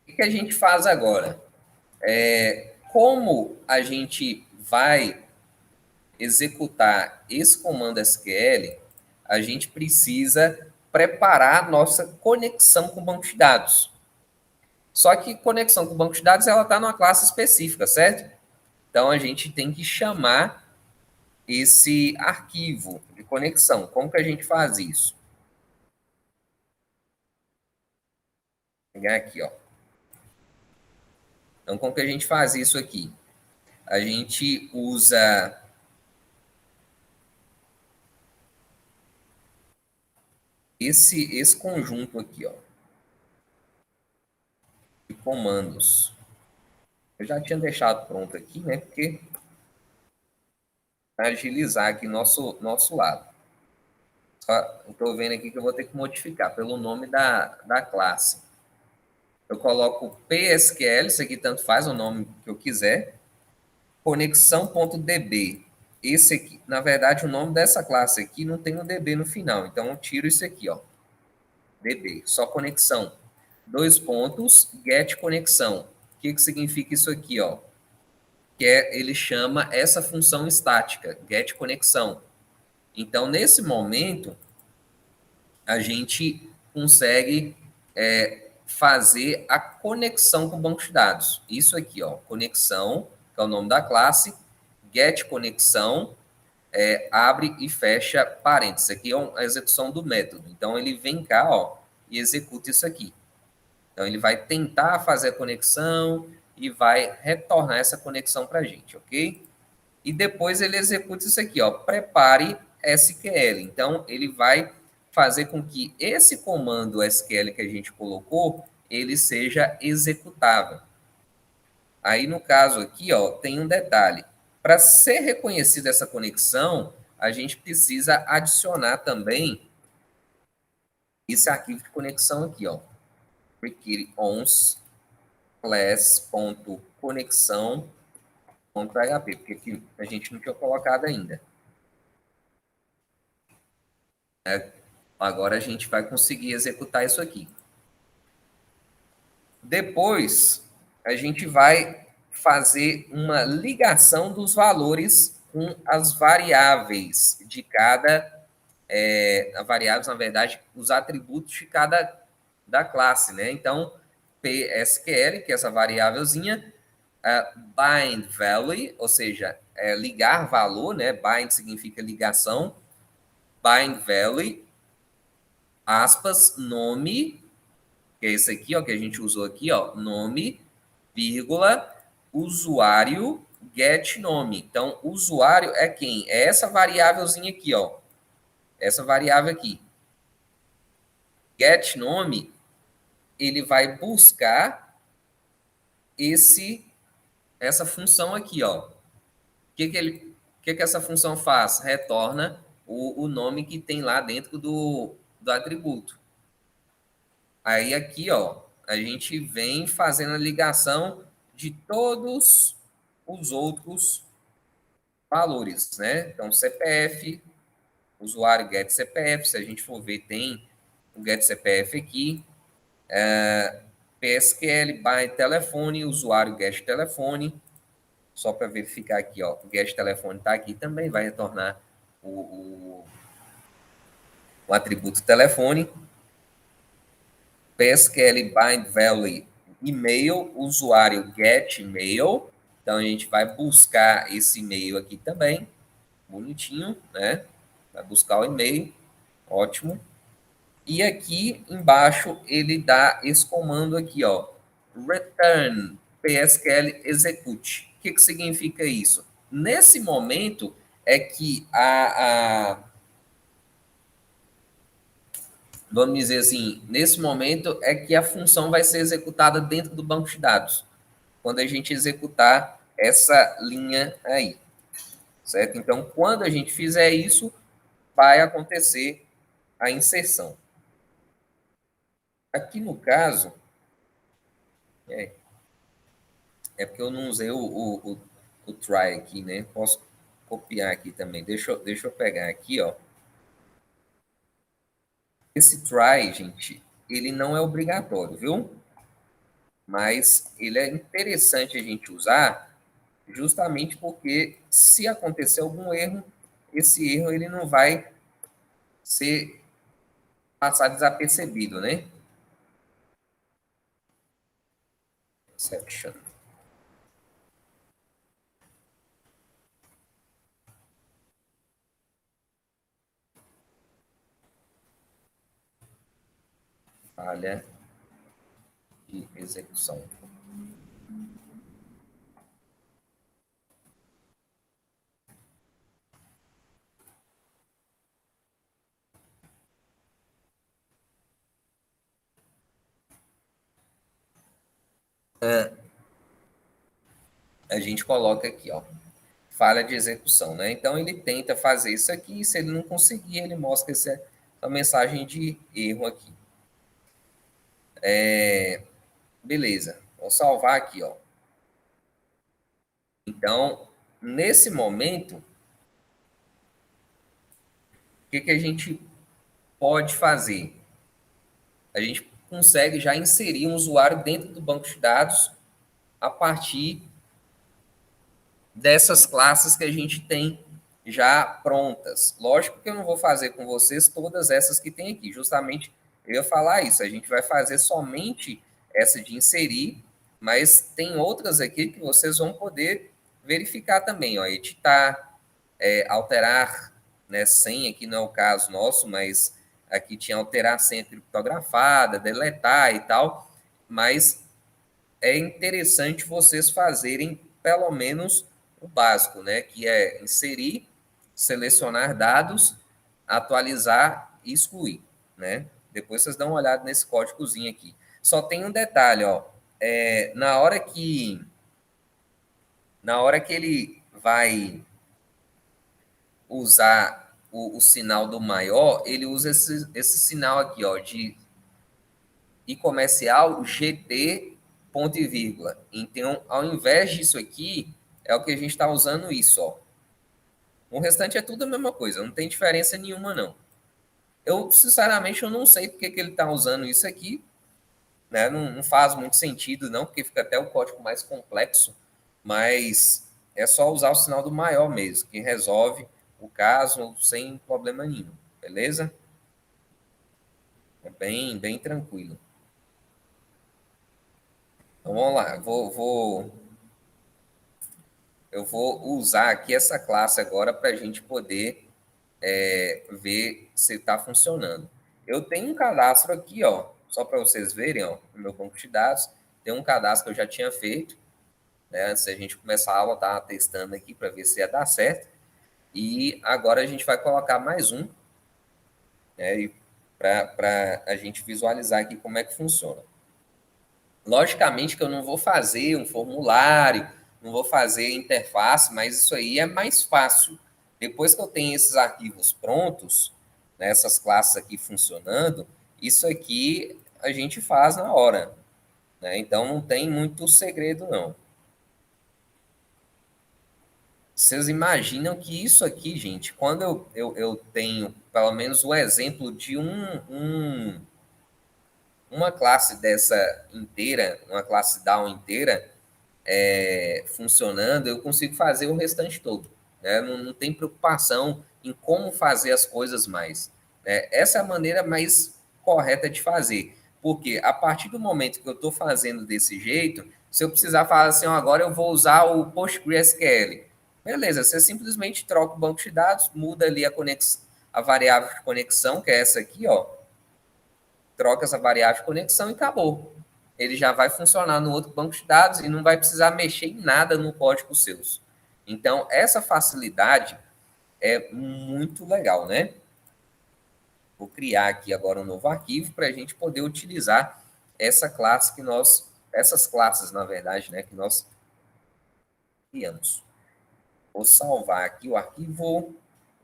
O que a gente faz agora? Como a gente vai executar esse comando SQL, a gente precisa preparar nossa conexão com o banco de dados. Só que conexão com o banco de dados ela está numa classe específica, certo? Então a gente tem que chamar esse arquivo de conexão. Como que a gente faz isso? Vou pegar aqui, ó. Então como que a gente faz isso aqui? A gente usa esse conjunto aqui, ó, de comandos. Eu já tinha deixado pronto aqui, né? Porque para agilizar aqui nosso lado. Estou vendo aqui que eu vou ter que modificar pelo nome da classe. Eu coloco PSQL, isso aqui tanto faz o nome que eu quiser. Conexão.db. Esse aqui, na verdade, o nome dessa classe aqui não tem um DB no final. Então, eu tiro isso aqui, ó. DB, só conexão. Dois pontos, get conexão. O que significa isso aqui, ó? Ele chama essa função estática, get conexão. Então, nesse momento, a gente consegue fazer a conexão com o banco de dados. Isso aqui, ó, conexão, que é o nome da classe, get conexão, abre e fecha parênteses. Aqui é a execução do método. Então, ele vem cá, ó, e executa isso aqui. Então, ele vai tentar fazer a conexão e vai retornar essa conexão para a gente, ok? E depois ele executa isso aqui, ó, prepare SQL. Então, ele vai fazer com que esse comando SQL que a gente colocou, ele seja executável. Aí, no caso aqui, ó, tem um detalhe. Para ser reconhecida essa conexão, a gente precisa adicionar também esse arquivo de conexão aqui, ó. Require ons class.conexão.php, porque aqui a gente não tinha colocado ainda. Agora a gente vai conseguir executar isso aqui. Depois, a gente vai fazer uma ligação dos valores com as variáveis de cada... variáveis, na verdade, os atributos de cada da classe, né? Então, PSQL, que é essa variávelzinha, bind value, ou seja, ligar valor, né? Bind significa ligação, bind value, aspas, nome, que é esse aqui, ó, que a gente usou aqui, ó, nome, vírgula, usuário, get nome. Então, usuário é quem? É essa variávelzinha aqui, ó. Essa variável aqui. Get nome, ele vai buscar essa função aqui, ó. O que essa função faz? Retorna o nome que tem lá dentro do atributo. Aí aqui, ó, a gente vem fazendo a ligação de todos os outros valores, né? Então, CPF, usuário get CPF, se a gente for ver, tem o get CPF aqui, PSQL, bind telefone, usuário get telefone, só para verificar aqui, ó, o get telefone está aqui também, vai retornar o atributo telefone. PSQL bind value e-mail, usuário get e-mail. Então, a gente vai buscar esse e-mail aqui também. Bonitinho, né? Vai buscar o e-mail. Ótimo. E aqui embaixo, ele dá esse comando aqui, ó. Return PSQL execute. O que significa isso? Nesse momento é que vamos dizer assim, nesse momento é que a função vai ser executada dentro do banco de dados, quando a gente executar essa linha aí, certo? Então, quando a gente fizer isso, vai acontecer a inserção. Aqui no caso, é porque eu não usei o try aqui, né? Posso copiar aqui também. Deixa eu pegar aqui, ó. Esse try, gente, ele não é obrigatório, viu? Mas ele é interessante a gente usar justamente porque se acontecer algum erro, esse erro ele não vai ser passar desapercebido, né? Exception. Falha de execução. A gente coloca aqui, ó, falha de execução, né? Então ele tenta fazer isso aqui, e se ele não conseguir, ele mostra essa mensagem de erro aqui. Beleza, vou salvar aqui, ó. Então, nesse momento, o que a gente pode fazer? A gente consegue já inserir um usuário dentro do banco de dados a partir dessas classes que a gente tem já prontas. Lógico que eu não vou fazer com vocês todas essas que tem aqui, justamente eu ia falar isso, a gente vai fazer somente essa de inserir, mas tem outras aqui que vocês vão poder verificar também, ó, editar, alterar, né, senha, que não é o caso nosso, mas aqui tinha alterar senha criptografada, deletar e tal, mas é interessante vocês fazerem pelo menos o básico, né? Que é inserir, selecionar dados, atualizar e excluir, né? Depois vocês dão uma olhada nesse códigozinho aqui. Só tem um detalhe, ó. Na hora que ele vai usar o sinal do maior, ele usa esse sinal aqui, ó, de e comercial GT ponto e vírgula. Então, ao invés disso aqui, é o que a gente está usando isso, ó. O restante é tudo a mesma coisa, não tem diferença nenhuma, não. Eu, sinceramente, eu não sei porque que ele está usando isso aqui, né? Não faz muito sentido, não, porque fica até o código mais complexo, mas é só usar o sinal do maior mesmo, que resolve o caso sem problema nenhum, beleza? É bem, bem tranquilo. Então, vamos lá, eu vou usar aqui essa classe agora para a gente poder ver se está funcionando. Eu tenho um cadastro aqui, ó, só para vocês verem, ó, no meu banco de dados, tem um cadastro que eu já tinha feito, né, antes da gente começar a aula, eu estava testando aqui para ver se ia dar certo, e agora a gente vai colocar mais um, né, para a gente visualizar aqui como é que funciona. Logicamente que eu não vou fazer um formulário, não vou fazer interface, mas isso aí é mais fácil. Depois que eu tenho esses arquivos prontos, né, essas classes aqui funcionando, isso aqui a gente faz na hora, né? Então não tem muito segredo, não. Vocês imaginam que isso aqui, gente, quando eu tenho pelo menos o exemplo de uma classe dessa inteira, uma classe down inteira, funcionando, eu consigo fazer o restante todo. Né? Não tem preocupação em como fazer as coisas mais. Né? Essa é a maneira mais correta de fazer. Porque a partir do momento que eu estou fazendo desse jeito, se eu precisar falar assim, ó, agora eu vou usar o PostgreSQL. Beleza, você simplesmente troca o banco de dados, muda ali a variável de conexão, que é essa aqui, ó, troca essa variável de conexão e acabou. Ele já vai funcionar no outro banco de dados e não vai precisar mexer em nada no código seus. Então, essa facilidade é muito legal, né? Vou criar aqui agora um novo arquivo para a gente poder utilizar essa classe que nós, essas classes, na verdade, né, que nós criamos. Vou salvar aqui o arquivo,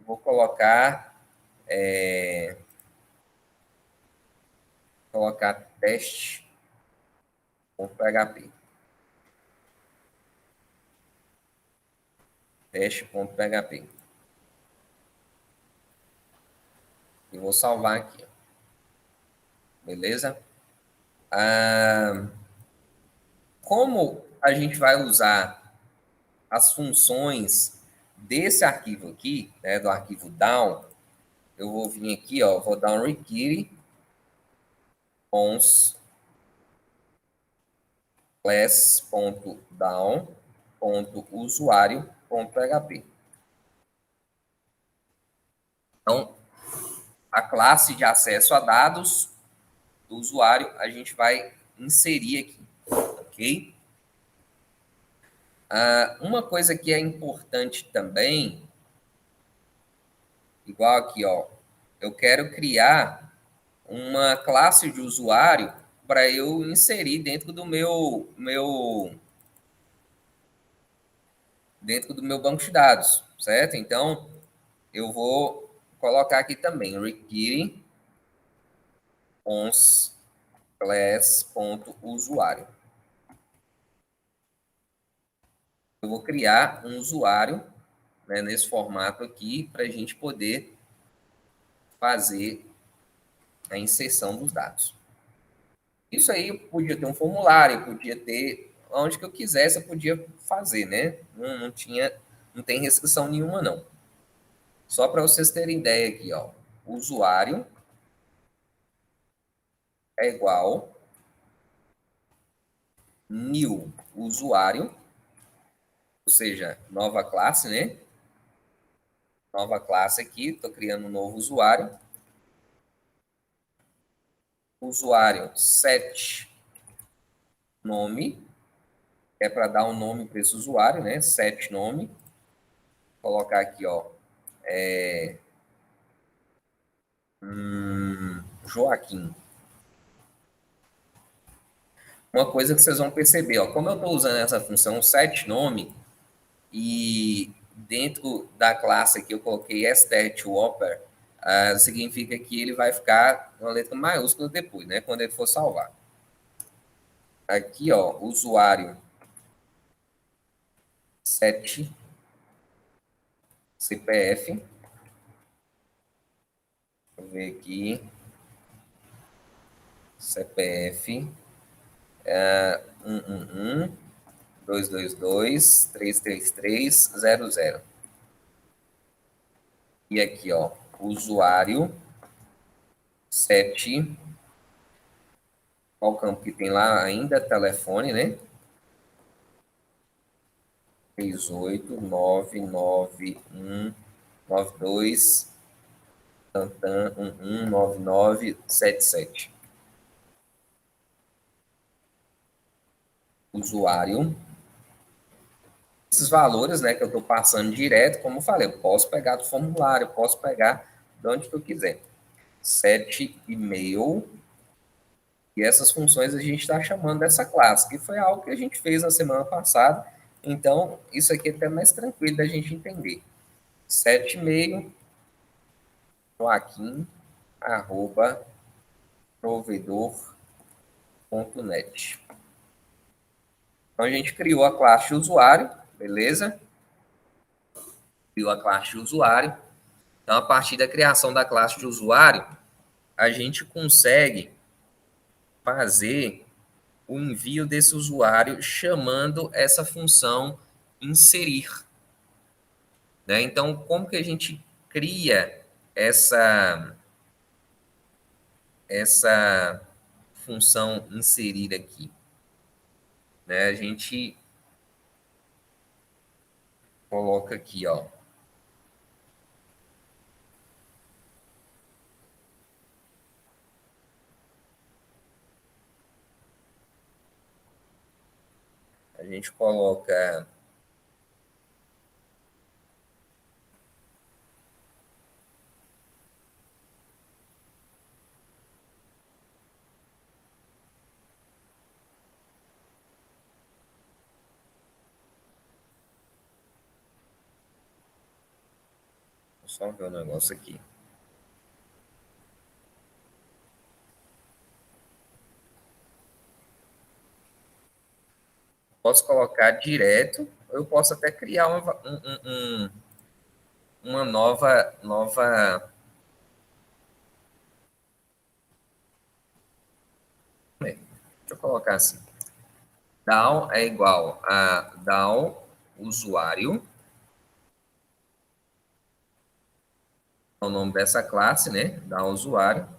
vou colocar teste.php. Teste.php. E vou salvar aqui. beleza? Como a gente vai usar as funções desse arquivo aqui, né, do arquivo down, eu vou vir aqui, ó, vou dar um require cons class.down.usuário.php. Então, a classe de acesso a dados do usuário a gente vai inserir aqui, ok? Uma coisa que é importante também, igual aqui, ó, eu quero criar uma classe de usuário para eu inserir dentro do dentro do meu banco de dados, certo? Então, eu vou colocar aqui também require cons class.usuário. Eu vou criar um usuário, né, nesse formato aqui para a gente poder fazer a inserção dos dados. Isso aí podia ter um formulário, podia ter onde que eu quisesse, eu podia fazer, né? Não tem restrição nenhuma, não. Só para vocês terem ideia aqui, ó. Usuário é igual new usuário, ou seja, nova classe, né? Nova classe aqui, estou criando um novo usuário. Usuário set nome, é para dar um nome para esse usuário, né? Set nome. Vou colocar aqui, ó, Joaquim. Uma coisa que vocês vão perceber, ó, como eu estou usando essa função set nome e dentro da classe aqui eu coloquei str2oper, significa que ele vai ficar uma letra maiúscula depois, né? Quando ele for salvar. Aqui, ó, usuário set CPF. Vou ver aqui. CPF 111-222-333-00. E aqui, ó, usuário 7. Qual campo que tem lá ainda? Telefone, né? 38-991-92 Tantan 119977. Usuário. Esses valores, né, que eu estou passando direto, como eu falei, eu posso pegar do formulário, posso pegar de onde eu quiser. 7,5. E essas funções a gente está chamando dessa classe, que foi algo que a gente fez na semana passada. Então, isso aqui é até mais tranquilo da gente entender. 7,5 Joaquim, arroba, provedor.net. Então, a gente criou a classe de usuário, beleza? Criou a classe de usuário. Então, a partir da criação da classe de usuário, a gente consegue fazer o envio desse usuário chamando essa função inserir. Né? Então, como que a gente cria essa função inserir aqui? Né? A gente coloca aqui, ó. A gente coloca só ver um negócio aqui. Posso colocar direto, ou eu posso até criar uma nova colocar assim. DAO é igual a DAO usuário, é o nome dessa classe, né? DAO usuário,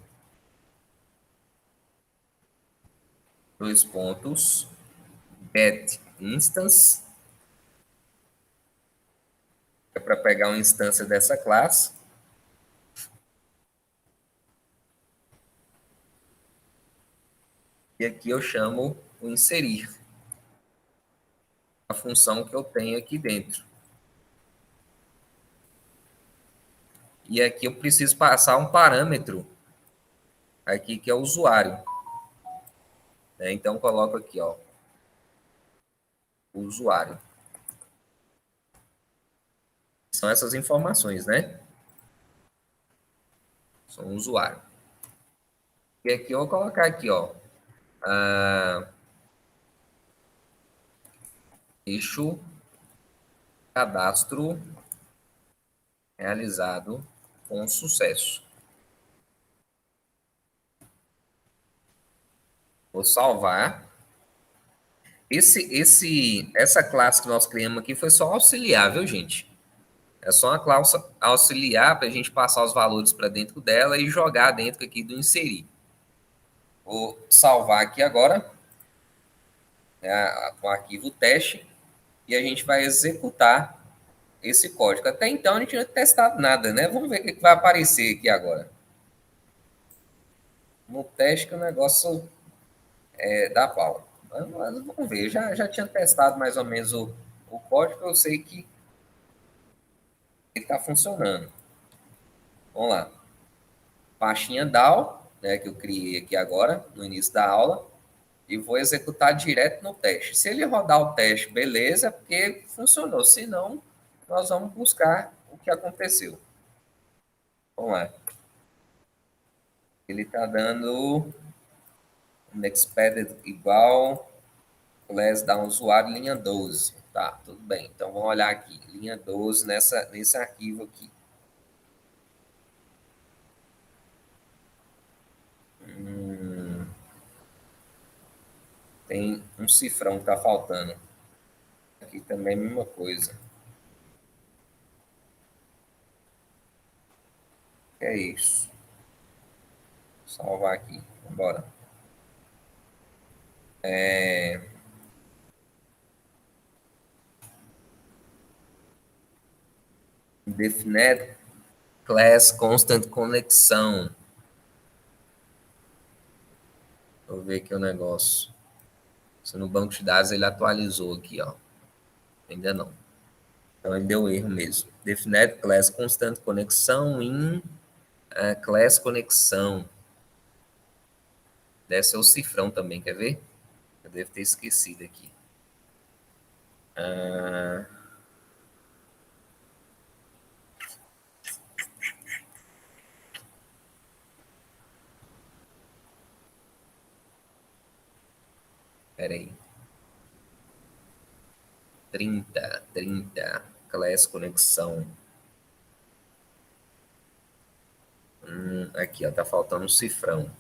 dois pontos, get instance, é para pegar uma instância dessa classe. E aqui eu chamo o inserir, a função que eu tenho aqui dentro. E aqui eu preciso passar um parâmetro aqui que é o usuário. Então, coloco aqui, ó, o usuário. São essas informações, né? São o usuário. E aqui eu vou colocar aqui, ó, eixo cadastro realizado com sucesso. Vou salvar. Essa classe que nós criamos aqui foi só auxiliar, viu, gente? É só uma classe auxiliar para a gente passar os valores para dentro dela e jogar dentro aqui do inserir. Vou salvar aqui agora, né, o arquivo teste, e a gente vai executar esse código. Até então a gente não tinha testado nada, né? Vamos ver o que vai aparecer aqui agora. No teste que o negócio dá pau. Mas vamos ver, já tinha testado mais ou menos o código, eu sei que ele está funcionando. Vamos lá. Pastinha DAO, né, que eu criei aqui agora, no início da aula, e vou executar direto no teste. Se ele rodar o teste, beleza, porque funcionou. Se não, nós vamos buscar o que aconteceu. Vamos lá. Ele está dando unexpected igual class da usuário linha 12. Tá, tudo bem. Então, vamos olhar aqui. Linha 12 nesse arquivo aqui. Tem um cifrão que está faltando. Aqui também é a mesma coisa. É isso. Vou salvar aqui. Vambora. Definite class constant conexão. Vou ver aqui o negócio. Se no banco de dados ele atualizou aqui, ó. Ainda não. Então ele deu erro mesmo. Definite class constant conexão in class conexão. Deve ser o cifrão também, quer ver? Eu devo ter esquecido aqui. Espera aí. 30, class conexão. Aqui, ó, tá faltando um cifrão.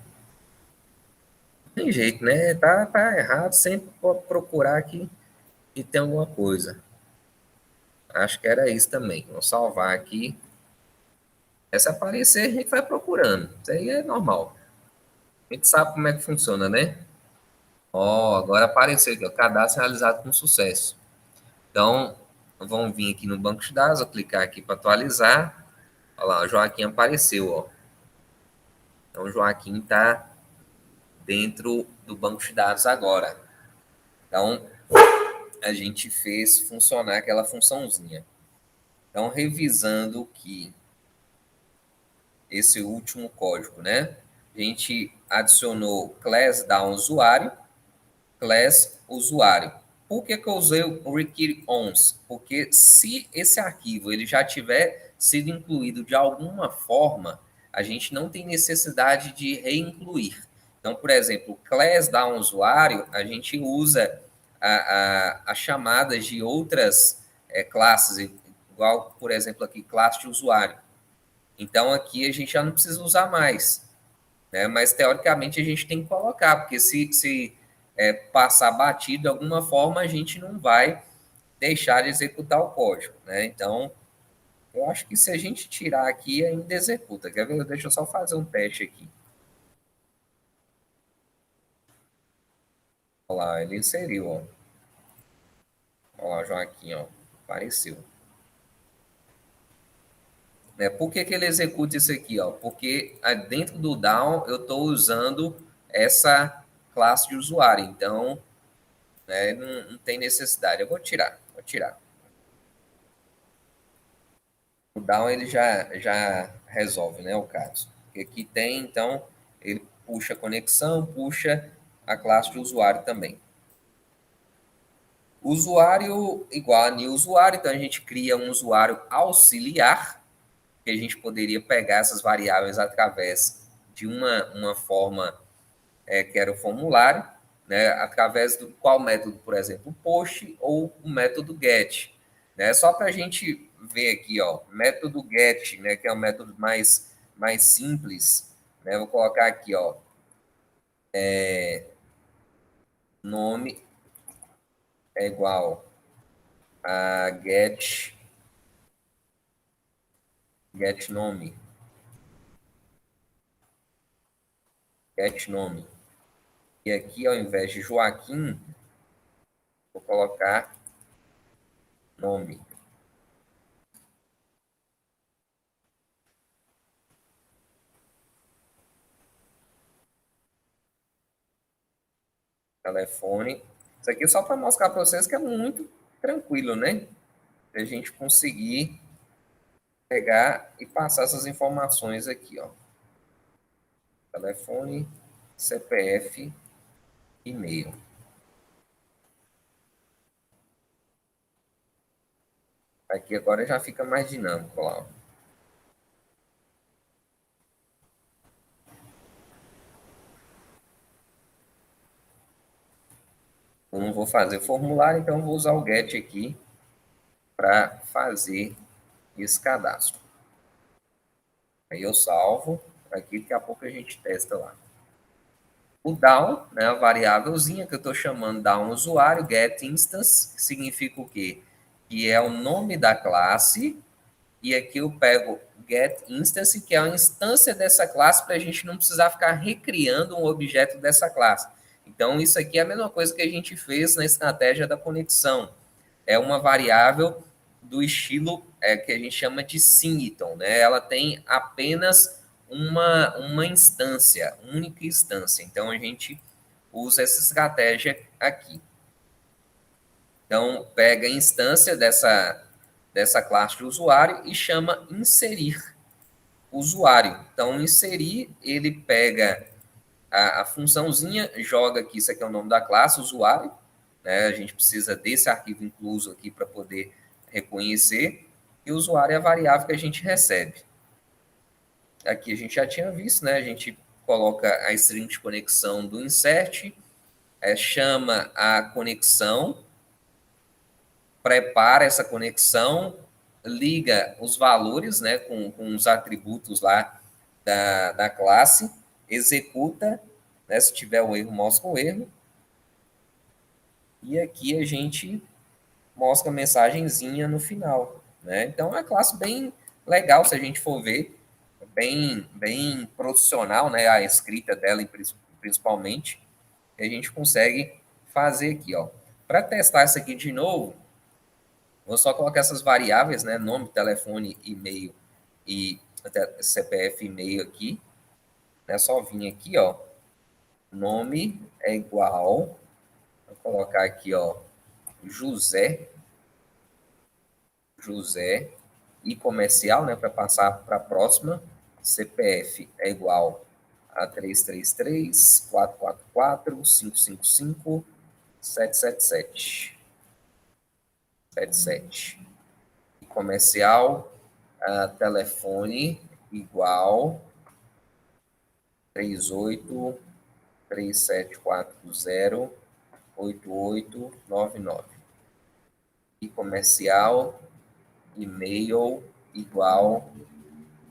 Não tem jeito, né? Tá errado, sempre pode procurar aqui e tem alguma coisa. Acho que era isso também. Vou salvar aqui. Se aparecer, a gente vai procurando. Isso aí é normal. A gente sabe como é que funciona, né? Ó, agora apareceu aqui, ó, cadastro realizado com sucesso. Então, vamos vir aqui no banco de dados, vou clicar aqui para atualizar. Olha lá, o Joaquim apareceu, ó. Então, o Joaquim está dentro do banco de dados agora. Então, a gente fez funcionar aquela funçãozinha. Então, revisando aqui esse último código, né? A gente adicionou class da usuário, class usuário. Por que eu usei o require ons? Porque se esse arquivo ele já tiver sido incluído de alguma forma, a gente não tem necessidade de reincluir. Então, por exemplo, class da usuário, a gente usa as chamadas de outras classes, igual, por exemplo, aqui, classe de usuário. Então, aqui a gente já não precisa usar mais, né? Mas, teoricamente, a gente tem que colocar, porque se passar batido de alguma forma, a gente não vai deixar de executar o código, né? Então, eu acho que se a gente tirar aqui, ainda executa. Quer ver? Deixa eu só fazer um teste aqui. Olha lá, ele inseriu, ó. Olha lá, Joaquim, ó. Apareceu. Por que ele executa isso aqui? Ó? Porque dentro do down eu estou usando essa classe de usuário. Então, né, não tem necessidade. Eu vou tirar. O down ele já resolve, né, o caso. Porque aqui tem, então, ele puxa a conexão, puxa a classe de usuário também. Usuário igual a new usuário, então a gente cria um usuário auxiliar, que a gente poderia pegar essas variáveis através de uma forma que era o formulário, né, através do qual método, por exemplo, post ou o método get. Né, só para a gente ver aqui, ó, método get, né, que é o método mais simples, né, vou colocar aqui, ó, nome é igual a get nome, e aqui, ao invés de Joaquim, vou colocar nome. Telefone. Isso aqui é só para mostrar para vocês que é muito tranquilo, né? A gente conseguir pegar e passar essas informações aqui, ó. Telefone, CPF, e-mail. Aqui agora já fica mais dinâmico lá, ó. Eu não vou fazer formulário, então vou usar o get aqui para fazer esse cadastro. Aí eu salvo aqui, daqui a pouco a gente testa lá. O down, né, a variávelzinha que eu estou chamando down usuário, get instance, que significa o quê? Que é o nome da classe, e aqui eu pego get instance, que é a instância dessa classe, para a gente não precisar ficar recriando um objeto dessa classe. Então, isso aqui é a mesma coisa que a gente fez na estratégia da conexão. É uma variável do estilo que a gente chama de singleton, né? Ela tem apenas uma instância, única instância. Então, a gente usa essa estratégia aqui. Então, pega a instância dessa classe de usuário e chama inserir usuário. Então, inserir, ele pega a funçãozinha, joga aqui, isso aqui é o nome da classe, usuário, né? A gente precisa desse arquivo incluso aqui para poder reconhecer, e o usuário é a variável que a gente recebe. Aqui a gente já tinha visto, né? A gente coloca a string de conexão do insert, chama a conexão, prepara essa conexão, liga os valores, né, com os atributos lá da classe, executa, né, se tiver um erro, mostra o erro, e aqui a gente mostra a mensagenzinha no final, né? Então, é uma classe bem legal, se a gente for ver, bem profissional, né, a escrita dela, principalmente, que a gente consegue fazer aqui, ó. Para testar isso aqui de novo, vou só colocar essas variáveis, né? Nome, telefone, e-mail e CPF, e-mail aqui. É só vir aqui, ó. Nome é igual. Vou colocar aqui, ó. José. E comercial, né? Para passar para a próxima. CPF é igual a 333-444-555-777. 77. Comercial, telefone igual 38-3740-8899. E comercial, e-mail igual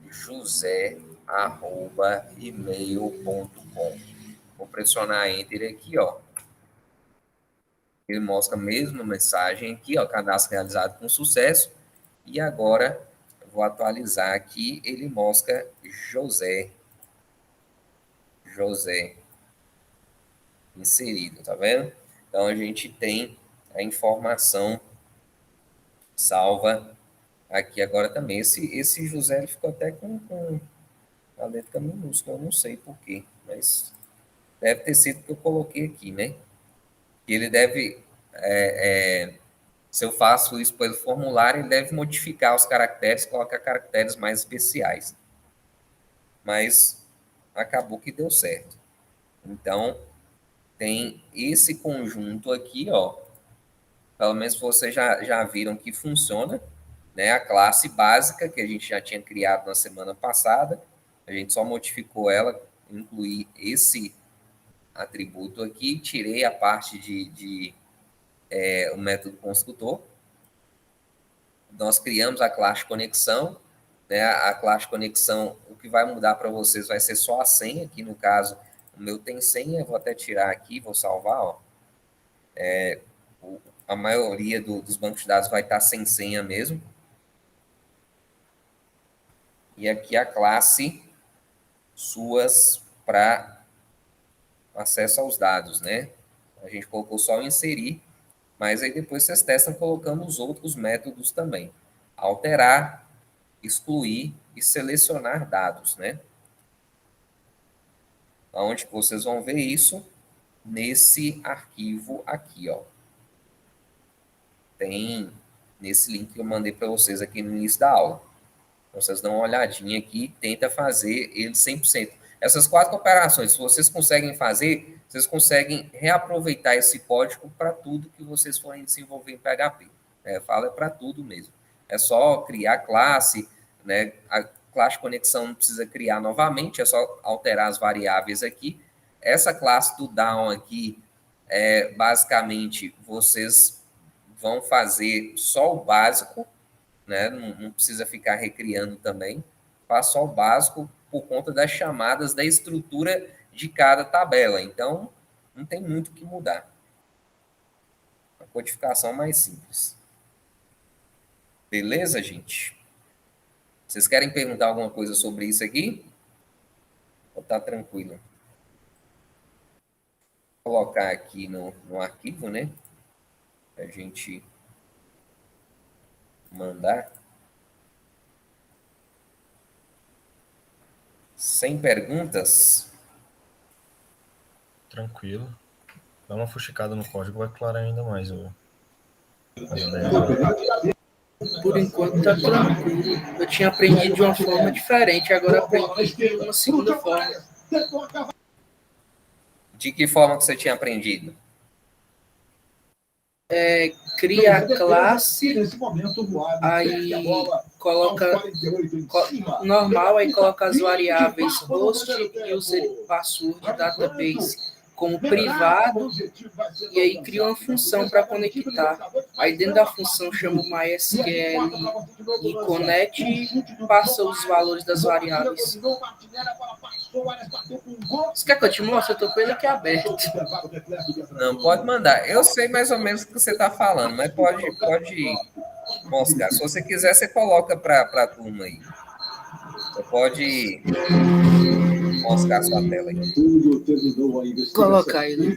josé@email.com. Vou pressionar Enter aqui, ó. Ele mostra a mesma mensagem aqui, ó, cadastro realizado com sucesso. E agora, eu vou atualizar aqui, ele mostra José inserido, tá vendo? Então, a gente tem a informação salva aqui agora também. Esse José ele ficou até com a letra minúscula, eu não sei porquê, mas deve ter sido que eu coloquei aqui, né? E ele deve, se eu faço isso pelo formulário, ele deve modificar os caracteres, colocar caracteres mais especiais. Mas acabou que deu certo. Então, tem esse conjunto aqui, ó. Pelo menos vocês já viram que funciona, né? A classe básica que a gente já tinha criado na semana passada, a gente só modificou ela, incluir esse atributo aqui, tirei a parte o método construtor. Nós criamos a classe conexão, né? A classe conexão, o que vai mudar para vocês vai ser só a senha, aqui no caso, o meu tem senha, eu vou até tirar aqui, vou salvar, ó. A maioria dos bancos de dados vai estar sem senha mesmo. E aqui a classe suas para acesso aos dados, né? A gente colocou só o inserir, mas aí depois vocês testam colocando os outros métodos também. Alterar, excluir e selecionar dados, né? Onde vocês vão ver isso? Nesse arquivo aqui, ó. Tem nesse link que eu mandei para vocês aqui no início da aula. Então, vocês dão uma olhadinha aqui, tenta fazer ele 100%. Essas 4 operações, se vocês conseguem fazer, vocês conseguem reaproveitar esse código para tudo que vocês forem desenvolver em PHP. Fala para tudo mesmo. É só criar classe, né? A classe conexão não precisa criar novamente, é só alterar as variáveis aqui. Essa classe do down aqui, basicamente, vocês vão fazer só o básico, né? Não precisa ficar recriando também. Faz só o básico por conta das chamadas da estrutura de cada tabela. Então, não tem muito o que mudar. A codificação mais simples. Beleza, gente? Vocês querem perguntar alguma coisa sobre isso aqui? Ou tá tranquilo? Vou colocar aqui no arquivo, né? A gente mandar. Sem perguntas? Tranquilo. Dá uma fuxicada no código, vai clarear ainda mais Por enquanto tá tranquilo. Eu tinha aprendido de uma forma diferente, agora aprendi de uma segunda forma. De que forma que você tinha aprendido? Cria a classe, aí coloca normal, aí coloca as variáveis host, user, password, database como privado, e aí cria uma função para conectar. Aí dentro da função chama o MySQL e connect e passa os valores das variáveis. Você quer que eu te mostre? Eu tô com ele aqui aberto. Não, pode mandar. Eu sei mais ou menos o que você está falando, mas pode mostrar. Se você quiser, você coloca para a turma aí. Você pode mostrar a sua tela aí. Colocar ele.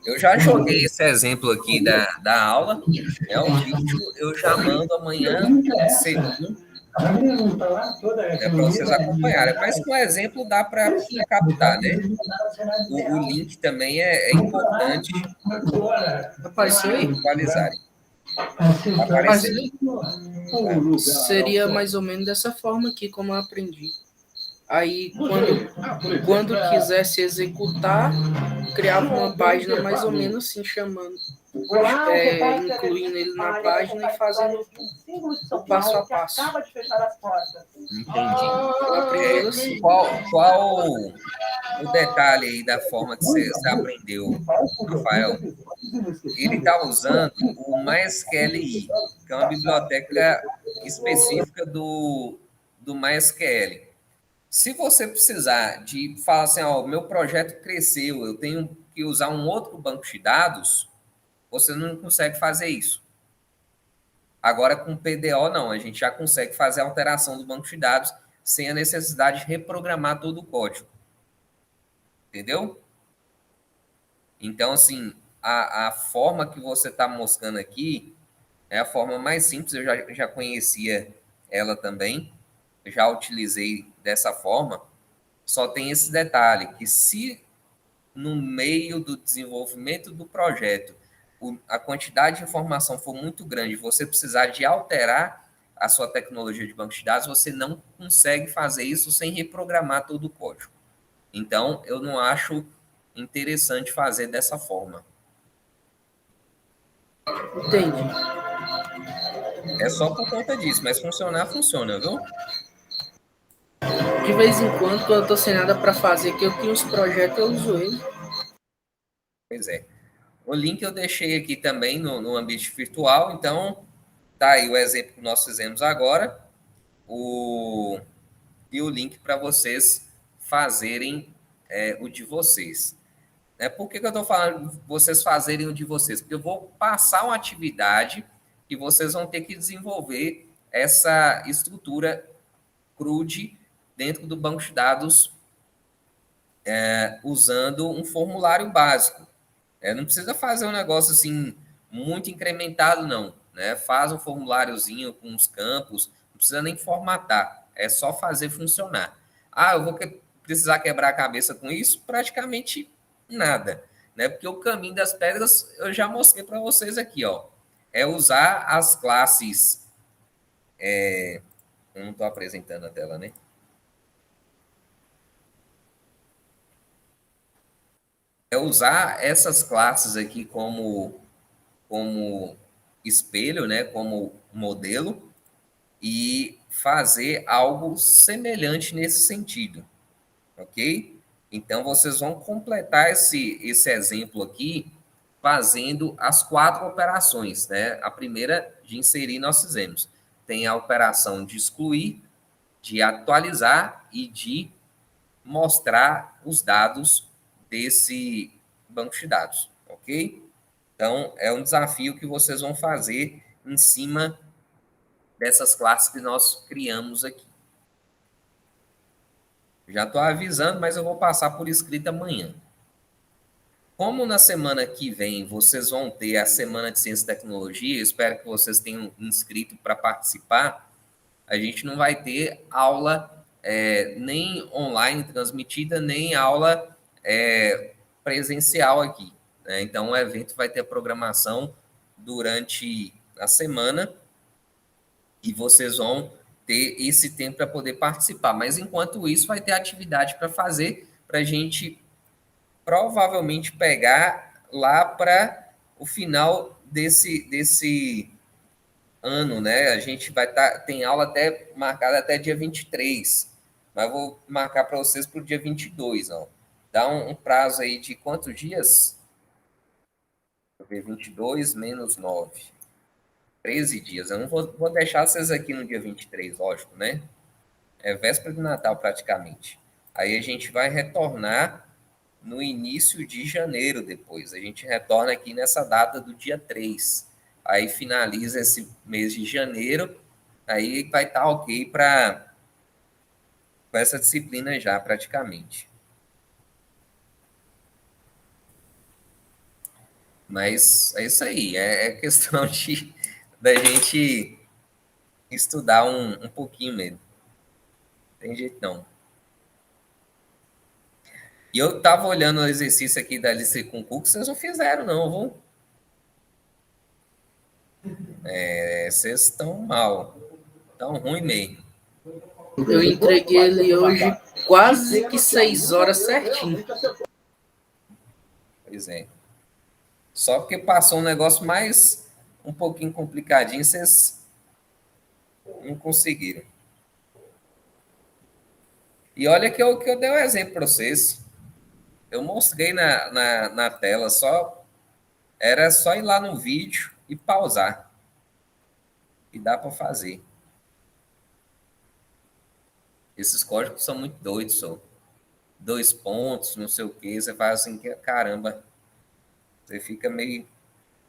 Eu já joguei esse exemplo aqui da aula. O vídeo eu já mando amanhã, segundo, para vocês acompanharem. Mas com exemplo dá para captar, né? O link também é importante Apareceu aí? visualizarem. Seria mais ou menos dessa forma aqui, como eu aprendi. Aí, quando quisesse executar, criava uma página mais ou menos assim, chamando, incluindo ele na página e fazendo o passo a passo. Entendi. Qual o detalhe aí da forma que você aprendeu, Rafael? Ele está usando o MySQLi, que é uma biblioteca específica do MySQL. Se você precisar de falar assim, ó, meu projeto cresceu, eu tenho que usar um outro banco de dados, você não consegue fazer isso. Agora, com PDO, não. A gente já consegue fazer a alteração do banco de dados sem a necessidade de reprogramar todo o código. Entendeu? Então, assim, a forma que você está mostrando aqui é a forma mais simples. Eu já conhecia ela também. Eu já utilizei dessa forma. Só tem esse detalhe, que se no meio do desenvolvimento do projeto a quantidade de informação for muito grande, você precisar de alterar a sua tecnologia de banco de dados, você não consegue fazer isso sem reprogramar todo o código. Então, eu não acho interessante fazer dessa forma. Entendi. É só por conta disso, mas funcionar, funciona, viu? De vez em quando, quando eu tô sem nada para fazer, que eu tenho uns projetos, eu uso ele. Pois é. O link eu deixei aqui também no ambiente virtual, então tá aí o exemplo que nós fizemos agora, e o link para vocês fazerem o de vocês. Por que eu estou falando vocês fazerem o de vocês? Porque eu vou passar uma atividade que vocês vão ter que desenvolver essa estrutura CRUD dentro do banco de dados usando um formulário básico. Não precisa fazer um negócio assim muito incrementado, não. Faz um formuláriozinho com os campos, não precisa nem formatar, é só fazer funcionar. Eu vou precisar quebrar a cabeça com isso? Praticamente nada, porque o caminho das pedras eu já mostrei para vocês aqui, ó. É usar as classes. Eu não estou apresentando a tela, né? É usar essas classes aqui como espelho, como modelo, e fazer algo semelhante nesse sentido, ok? Então, vocês vão completar esse exemplo aqui fazendo as 4 operações, A primeira de inserir nós fizemos. Tem a operação de excluir, de atualizar e de mostrar os dados desse banco de dados, ok? Então, é um desafio que vocês vão fazer em cima dessas classes que nós criamos aqui. Já estou avisando, mas eu vou passar por escrito amanhã. Como na semana que vem vocês vão ter a Semana de Ciência e Tecnologia, espero que vocês tenham inscrito para participar, a gente não vai ter aula nem online transmitida, nem aula presencial aqui. Então, o evento vai ter programação durante a semana e vocês vão ter esse tempo para poder participar. Mas, enquanto isso, vai ter atividade para fazer para a gente provavelmente pegar lá para o final desse ano, A gente vai tem aula marcada até dia 23, mas eu vou marcar para vocês para o dia 22, ó. Dá um prazo aí de quantos dias? Deixa eu ver, 22 menos 9. 13 dias. Eu não vou deixar vocês aqui no dia 23, lógico, É véspera de Natal, praticamente. Aí a gente vai retornar no início de janeiro depois. A gente retorna aqui nessa data do dia 3. Aí finaliza esse mês de janeiro, aí vai estar ok para essa disciplina já, praticamente. Mas é isso aí, é questão da gente estudar um pouquinho mesmo. Tem jeito não. E eu estava olhando o exercício aqui da lista com que vocês não fizeram, não, viu? Vocês estão mal. Estão ruim mesmo. Eu entreguei ele hoje quase que 6 horas certinho. Pois é. Só porque passou um negócio mais um pouquinho complicadinho, vocês não conseguiram. E olha que eu dei um exemplo para vocês. Eu mostrei na tela, era só ir lá no vídeo e pausar. E dá para fazer. Esses códigos são muito doidos, só. 2 pontos, não sei o que, você faz assim, caramba, você fica meio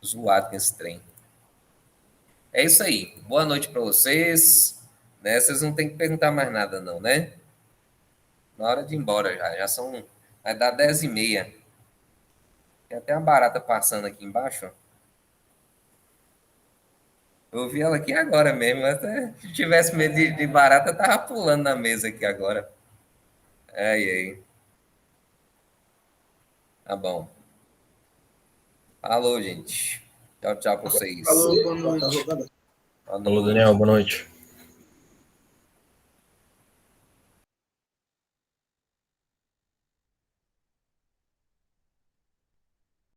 zoado com esse trem. É isso aí. Boa noite para vocês. Né? Vocês não tem que perguntar mais nada, não, né? Na hora de ir embora já. Já são. Vai dar 10h30. Tem até uma barata passando aqui embaixo. Ó. Eu vi ela aqui agora mesmo. Até se tivesse medo de barata, eu tava pulando na mesa aqui agora. Ai, ai. Tá bom. Falou, gente. Tchau, tchau para vocês. Falou, boa noite. Boa Falou, noite. Daniel, boa noite.